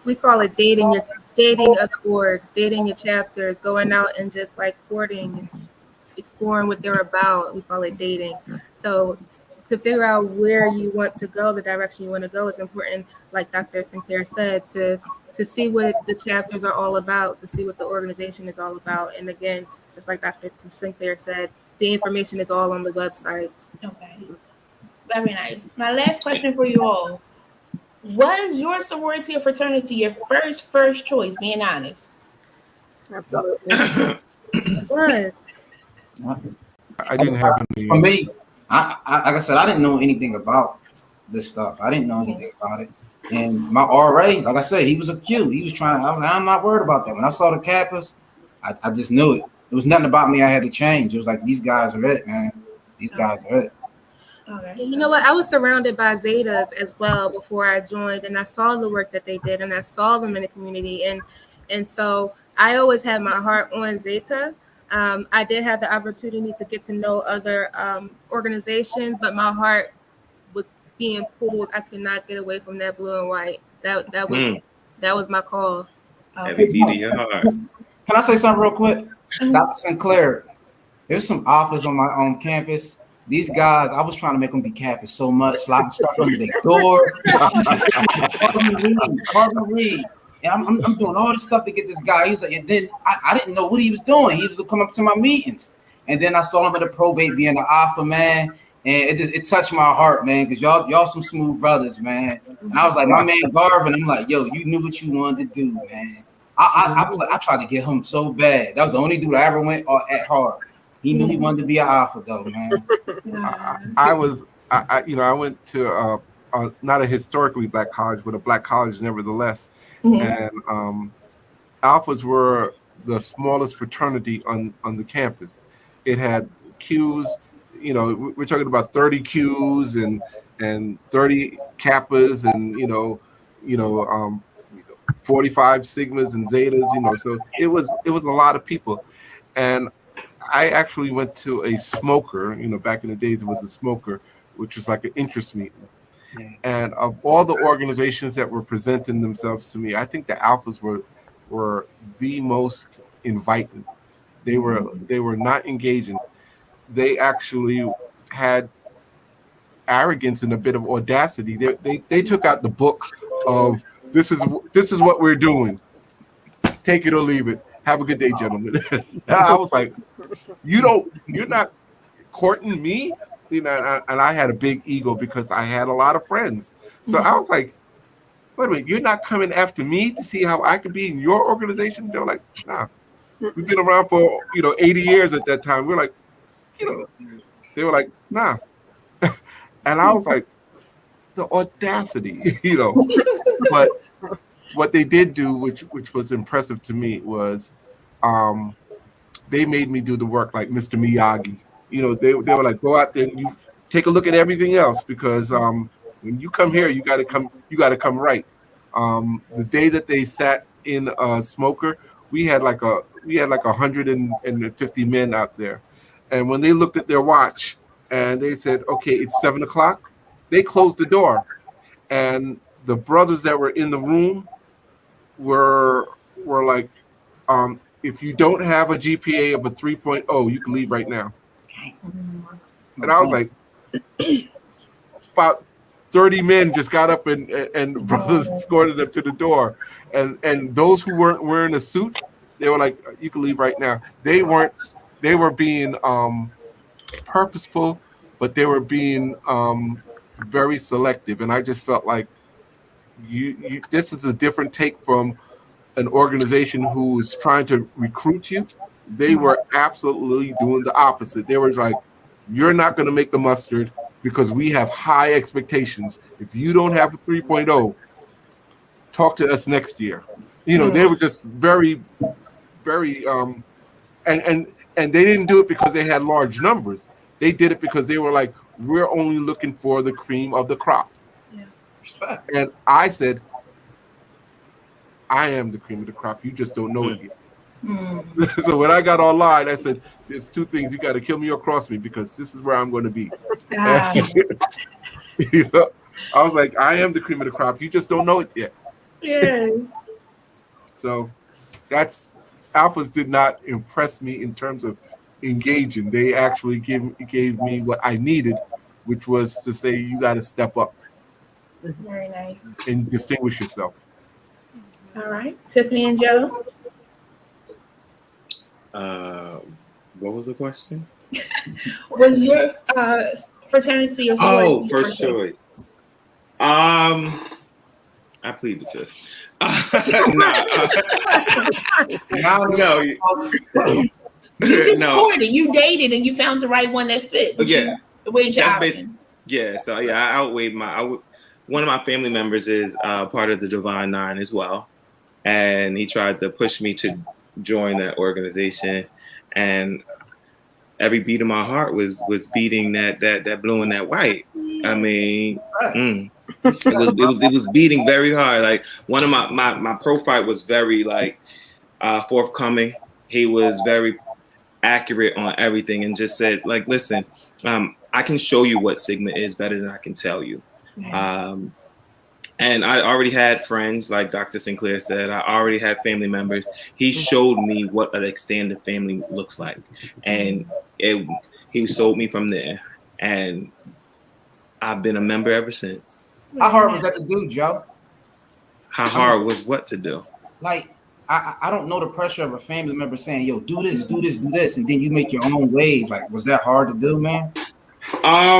F: We call it dating other orgs, dating your chapters, going out and just like courting and exploring what they're about. We call it dating. So to figure out where you want to go, the direction you want to go, it's important, like Dr. Sinclair said, to see what the chapters are all about, to see what the organization is all about. And again, just like Dr. Sinclair said, the information is all on the website.
A: Okay. Very nice. My last question for you all. Was your sorority or fraternity your first choice, being honest?
B: Absolutely.
F: It was.
D: I didn't have any.
E: For me, I like I said, I didn't know anything about this stuff. I didn't know anything about it. And my RA, like I said, he was a Q. He was trying. I was like, I'm not worried about that. When I saw the Kappas, I just knew it. It was nothing about me I had to change. It was like, these guys are it, man. These guys are it.
A: Okay.
F: You know what? I was surrounded by Zetas as well before I joined, and I saw the work that they did, and I saw them in the community, and so I always had my heart on Zeta. I did have the opportunity to get to know other organizations, but my heart was being pulled. I could not get away from that blue and white. That was my call.
C: Every beat of your heart.
E: Can I say something real quick? Dr. Sinclair, there's some offers on my own campus. These guys, I was trying to make them be Kappas so much, sliding stuff under their door. Carbon Reed. And I'm doing all this stuff to get this guy. He's like, and then I didn't know what he was doing. He was coming up to my meetings. And then I saw him at the probate being an alpha, man. And it touched my heart, man, because y'all some smooth brothers, man. And I was like, my man Garvin, I'm like, yo, you knew what you wanted to do, man. I tried to get him so bad. That was the only dude I ever went at hard. He knew he wanted to be an alpha, though, man.
D: I went to not a historically black college, but a black college nevertheless. And alphas were the smallest fraternity on the campus. It had Qs, we're talking about 30 Qs and 30 Kappas and 45 Sigmas and Zetas, so it was a lot of people. And I actually went to a smoker, back in the days it was a smoker, which was like an interest meeting. Yeah. And of all the organizations that were presenting themselves to me, I think the alphas were the most inviting. They were not engaging. They actually had arrogance and a bit of audacity. They took out the book of this is what we're doing. Take it or leave it. Have a good day, gentlemen. I was like, you're not courting me, and I had a big ego because I had a lot of friends. So I was like, wait a minute, you're not coming after me to see how I could be in your organization? They were like, nah. We've been around for 80 years at that time. We're like, they were like, nah. And I was like, the audacity, But what they did do, which was impressive to me, was they made me do the work like Mr. Miyagi. They were like, go out there and you take a look at everything else, because when you come here, you got to come right. The day that they sat in a smoker, we had like 150 men out there, and when they looked at their watch and they said, okay, it's 7:00, they closed the door, and the brothers that were in the room were like, if you don't have a GPA of a 3.0, you can leave right now. And I was like, about 30 men just got up and brothers escorted them to the door. And those who weren't wearing a suit, they were like, you can leave right now. They were being purposeful, but they were being very selective. And I just felt like this is a different take from an organization who is trying to recruit you. They were absolutely doing the opposite. They were like, you're not going to make the mustard because we have high expectations. If you don't have a 3.0, talk to us next year. They were just very, very and they didn't do it because they had large numbers. They did it because they were like, we're only looking for the cream of the crop.
F: Yeah.
E: Respect.
D: And I said, I am the cream of the crop. You just don't know it yet. So when I got online, I said, there's two things. You got to kill me or cross me because this is where I'm going to be. You know, I was like, I am the cream of the crop. You just don't know it yet.
A: Yes.
D: So that's alphas did not impress me in terms of engaging. They actually gave me what I needed, which was to say, you got to step up.
A: Very nice.
D: And distinguish yourself.
A: All right. Tiffany and Joe?
C: What was the question?
A: Was your fraternity or sorority your
C: first choice? I plead the fifth. No.
A: You just courted, you dated, and you found the right one that fit.
C: Yeah.
A: So
C: I outweighed one of my family members is part of the Divine Nine as well. And he tried to push me to join that organization. And every beat of my heart was beating that blue and that white. I mean, it was beating very hard. Like one of my profile was very like forthcoming. He was very accurate on everything and just said like, listen, I can show you what Sigma is better than I can tell you. And I already had friends, like Dr. Sinclair said. I already had family members. He showed me what an extended family looks like. And he sold me from there. And I've been a member ever since.
E: How hard was that to do, Joe?
C: How hard was what to do?
E: Like, I don't know the pressure of a family member saying, yo, do this, and then you make your own wave. Like, was that hard to do, man?
C: I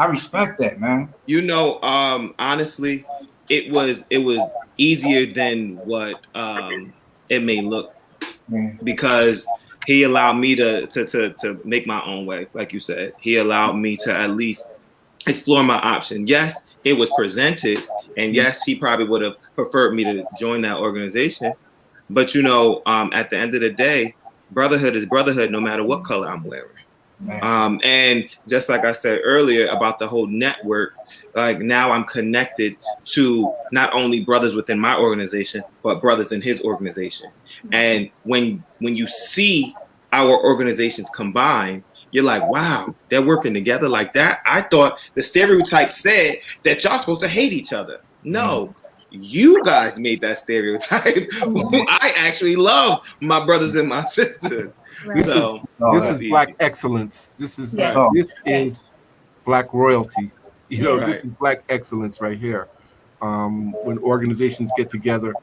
E: respect that, man.
C: You know, honestly, it was easier than what it may look, because he allowed me to make my own way. Like you said, he allowed me to at least explore my option. Yes, it was presented, and yes, he probably would have preferred me to join that organization. But you know, at the end of the day, brotherhood is brotherhood, no matter what color I'm wearing. And just like I said earlier about the whole network, like now I'm connected to not only brothers within my organization, but brothers in his organization. And when you see our organizations combine, you're like, wow, they're working together like that. I thought the stereotype said that y'all supposed to hate each other. No. You guys made that stereotype. I actually love my brothers and my sisters.
A: Right.
D: This is Black excellence. This is Black royalty. You know, This is Black excellence right here. When organizations get together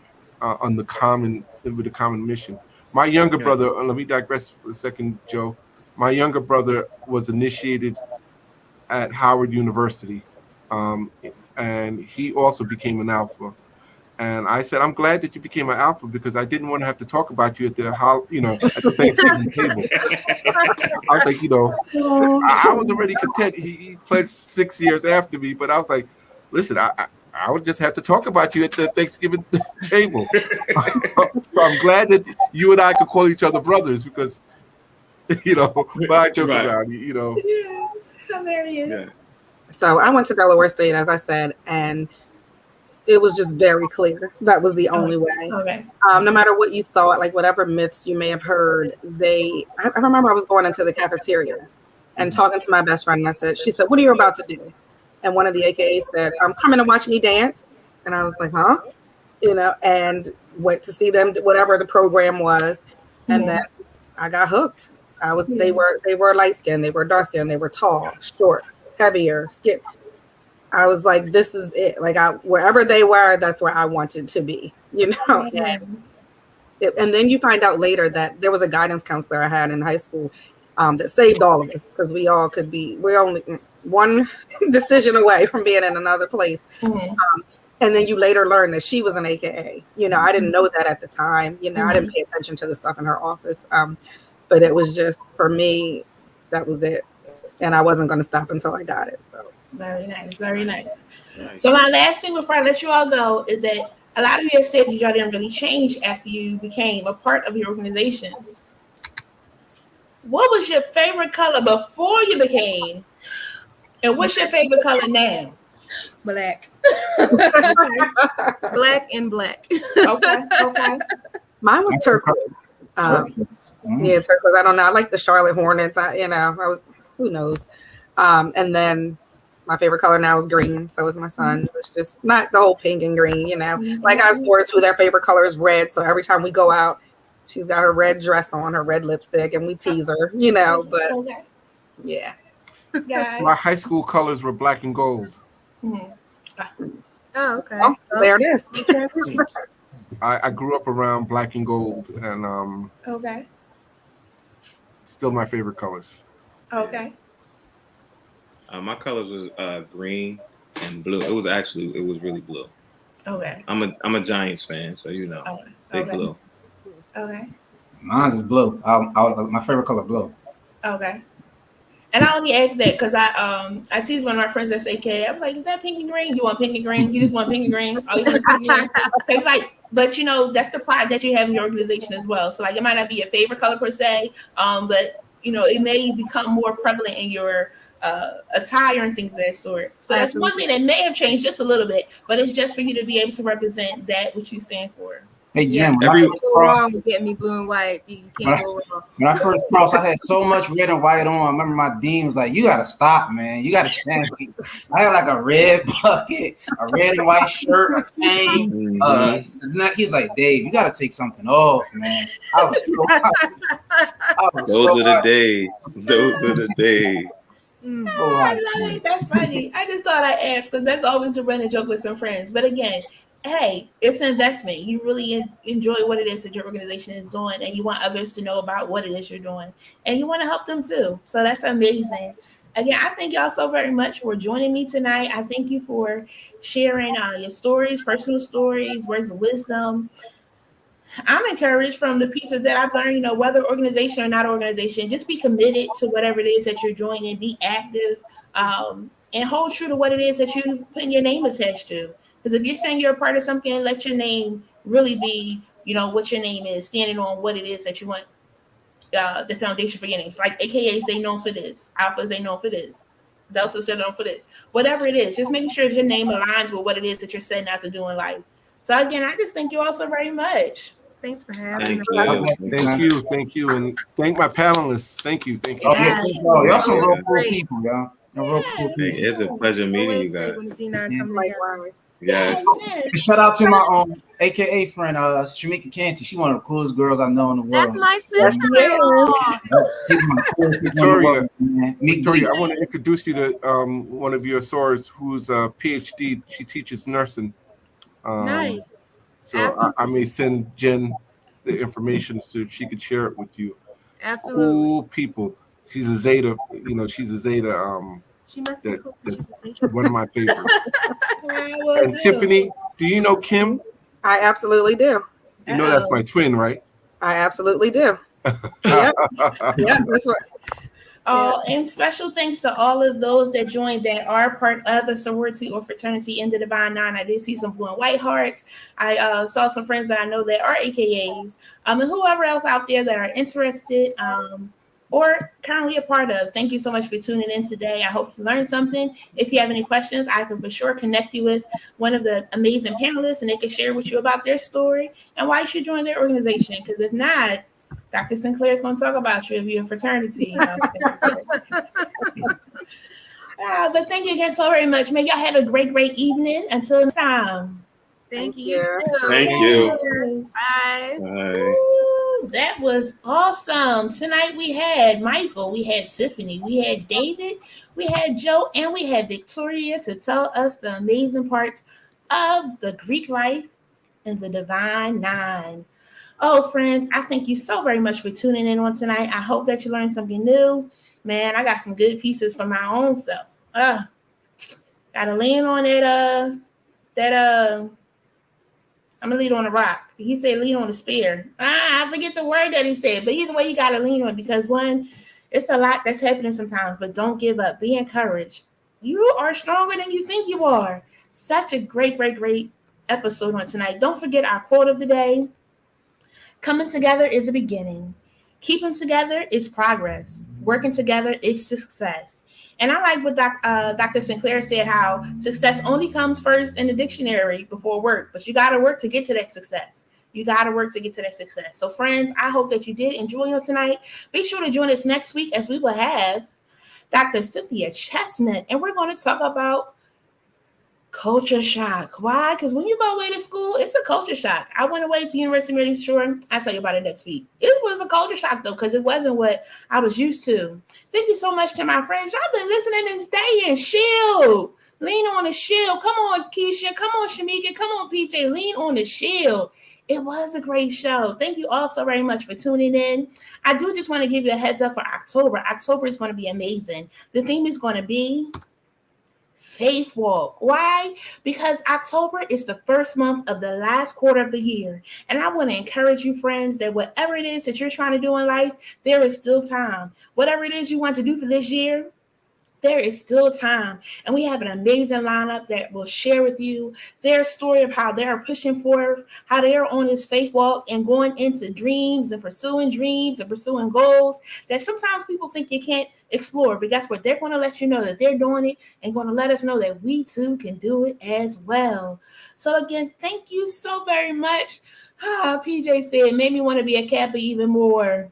D: on with a common mission. My younger brother. Let me digress for a second, Joe. My younger brother was initiated at Howard University. And he also became an alpha. And I said, I'm glad that you became an alpha because I didn't want to have to talk about you at the Thanksgiving table. I was like, I was already content. He pledged 6 years after me, but I was like, listen, I would just have to talk about you at the Thanksgiving table. So I'm glad that you and I could call each other brothers because, but I joke around,
A: Yeah, it's hilarious.
C: Yes.
B: So I went to Delaware State, as I said, and it was just very clear that was the only way.
A: Okay.
B: No matter what you thought, like whatever myths you may have heard, I remember I was going into the cafeteria and talking to my best friend, and she said, what are you about to do? And one of the AKAs said, I'm coming to watch me dance. And I was like, huh? And went to see them, whatever the program was. And then I got hooked. They were light skinned, they were dark skinned, they were tall, short, heavier, skin. I was like, this is it. Like wherever they were, that's where I wanted to be, And then you find out later that there was a guidance counselor I had in high school that saved all of us because we're only one decision away from being in another place. And then you later learn that she was an AKA. I didn't know that at the time. I didn't pay attention to the stuff in her office. But it was just, for me, that was it. And I wasn't going to stop until I got it. So
A: very nice, very nice. So my last thing before I let you all go is that A lot of you have said that y'all didn't really change after you became a part of your organizations. What was your favorite color before you became? And what's your favorite color now?
F: Black.
A: Okay.
F: Black and black.
A: Okay.
B: Mine was turquoise. Yeah, turquoise. I don't know. I like the Charlotte Hornets. Who knows? And then my favorite color now is green. So is my son's. It's just not the whole pink and green, Like I have stores who their favorite color is red. So every time we go out, she's got her red dress on, her red lipstick, and we tease her, But
A: Okay.
B: yeah.
D: My high school colors were black and gold.
A: Mm-hmm.
F: Oh, okay.
B: Oh, there it is.
D: I grew up around black and gold, and
A: Okay.
D: still my favorite colors.
A: Okay.
C: My colors was green and blue. It was really blue.
A: Okay.
C: I'm a Giants fan, so big blue.
A: Okay.
E: Mine's is blue. My favorite color blue.
A: Okay. And I only asked that because I tease one of my friends that's AK. I was like, "Is that pink and green? You want pink and green? You just want pink and green? Oh, you want pink and green?" It's like, but that's the pride that you have in your organization as well. So like, it might not be your favorite color per se, but it may become more prevalent in your attire and things of that sort. So that's one thing that may have changed just a little bit, but it's just for you to be able to represent that which you stand for.
E: Hey Jim,
F: go wrong with getting me blue and white. You can't go wrong.
E: When I first crossed, I had so much red and white on. I remember my dean was like, "You got to stop, man. You got to change." I had like a red bucket, a red and white shirt, a chain. He's like, "Dave, you got to take something off, man." I was
C: Those are the days. Those are the days.
A: I love it. That's funny. I just thought I'd ask because that's always to run a joke with some friends. But again, hey, it's an investment. You really enjoy what it is that your organization is doing, and you want others to know about what it is you're doing, and you want to help them too. So that's amazing. Again, I thank y'all so very much for joining me tonight. I thank you for sharing your stories, personal stories, words of wisdom. I'm encouraged from the pieces that I've learned, whether organization or not organization, just be committed to whatever it is that you're doing and be active and hold true to what it is that you put your name attached to. Because if you're saying you're a part of something, let your name really be, what your name is, standing on what it is that you want the foundation for your names. Like AKAs, they known for this. Alphas, they known for this. Deltas, they're known for this. Whatever it is, just making sure your name aligns with what it is that you're setting out to do in life. So again, I just thank you all so very much.
F: Thanks for having me.
D: Thank you, and thank my panelists. Thank you.
E: Yeah. Y'all some real cool people, y'all.
C: It's a pleasure meeting you guys.
B: Likewise.
C: Yes.
E: Shout out to my AKA friend, Shamika Canty. She's one of the coolest girls I know in the world.
F: That's my sister.
D: Victoria, I want to introduce you to one of your sorors who's a PhD. She teaches nursing.
F: Nice.
D: So I may send Jen the information so she could share it with you.
F: Absolutely.
D: Cool people. She's a Zeta. She's a Zeta.
F: She must be cool.
D: That's one of my favorites. And Tiffany, do you know Kim?
B: I absolutely do.
D: You know that's my twin, right?
B: I absolutely do. Yeah, that's what.
A: Oh, and special thanks to all of those that joined that are part of the sorority or fraternity in the Divine Nine. I did see some blue and white hearts. I saw some friends that I know that are AKAs, and whoever else out there that are interested or currently a part of. Thank you so much for tuning in today. I hope you learned something. If you have any questions, I can for sure connect you with one of the amazing panelists, and they can share with you about their story and why you should join their organization. Because if not, Dr. Sinclair is going to talk about you if you're a fraternity. But thank you again so very much. May y'all have a great, great evening. Until next time.
F: Thank you.
C: Thank you.
F: Bye.
C: Bye.
A: Ooh, that was awesome. Tonight we had Michael, we had Tiffany, we had David, we had Joe, and we had Victoria to tell us the amazing parts of the Greek life and the Divine Nine. Oh, friends, I thank you so very much for tuning in on tonight. I hope that you learned something new. Man, I got some good pieces for my own self. Gotta lean on I'm gonna lean on a rock. He said lean on a spear. I forget the word that he said, but either way, you gotta lean on because one, it's a lot that's happening sometimes, but don't give up. Be encouraged. You are stronger than you think you are. Such a great, great, great episode on tonight. Don't forget our quote of the day. Coming together is a beginning. Keeping together is progress. Working together is success. And I like what Dr. Sinclair said, how success only comes first in the dictionary before work, but you got to work to get to that success. You got to work to get to that success. So, friends, I hope that you did enjoy on tonight. Be sure to join us next week as we will have Dr. Cynthia Chestnut, and we're going to talk about culture shock. Why? Because when you go away to school, it's a culture shock. I went away to University of Maryland Shore. I'll tell you about it next week. It was a culture shock, though, because it wasn't what I was used to. Thank you so much to my friends. Y'all been listening and staying. Shield. Lean on the shield. Come on, Keisha. Come on, Shamika. Come on, PJ. Lean on the shield. It was a great show. Thank you all so very much for tuning in. I do just want to give you a heads up for October. October is going to be amazing. The theme is going to be Faith Walk. Why? Because October is the first month of the last quarter of the year. And I want to encourage you, friends, that whatever it is that you're trying to do in life, there is still time. Whatever it is you want to do for this year, there is still time. And we have an amazing lineup that will share with you their story of how they're pushing forward, how they're on this faith walk and going into dreams and pursuing goals that sometimes people think you can't explore. But guess what? They're going to let you know that they're doing it and going to let us know that we too can do it as well. So again, thank you so very much. PJ said, it made me want to be a Kappa even more.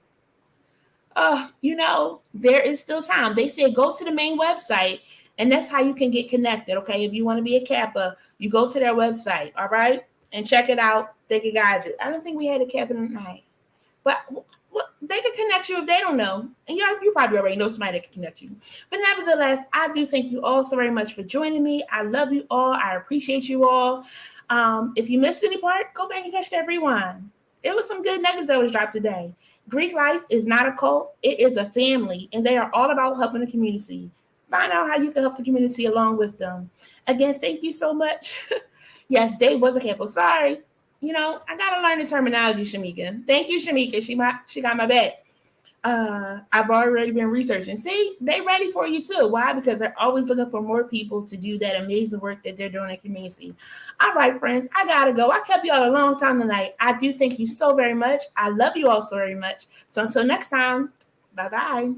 A: There is still time. They said go to the main website, and that's how you can get connected. Okay, if you want to be a Kappa, you go to their website, all right, and check it out. They can guide you. I don't think we had a Kappa tonight, but they can connect you if they don't know. And you probably already know somebody that can connect you. But nevertheless, I do thank you all so very much for joining me. I love you all. I appreciate you all. If you missed any part, go back and catch that rewind. It was some good nuggets that was dropped today. Greek life is not a cult. It is a family, and they are all about helping the community. Find out how you can help the community along with them. Again, thank you so much. Yes, Dave was a Kappa. Sorry. I got to learn the terminology, Shamika. Thank you, Shamika. She got my back. I've already been researching. See, they ready for you too. Why? Because they're always looking for more people to do that amazing work that they're doing in the community. All right, friends, I gotta go. I kept you all a long time tonight. I do thank you so very much. I love you all so very much. So until next time, bye-bye.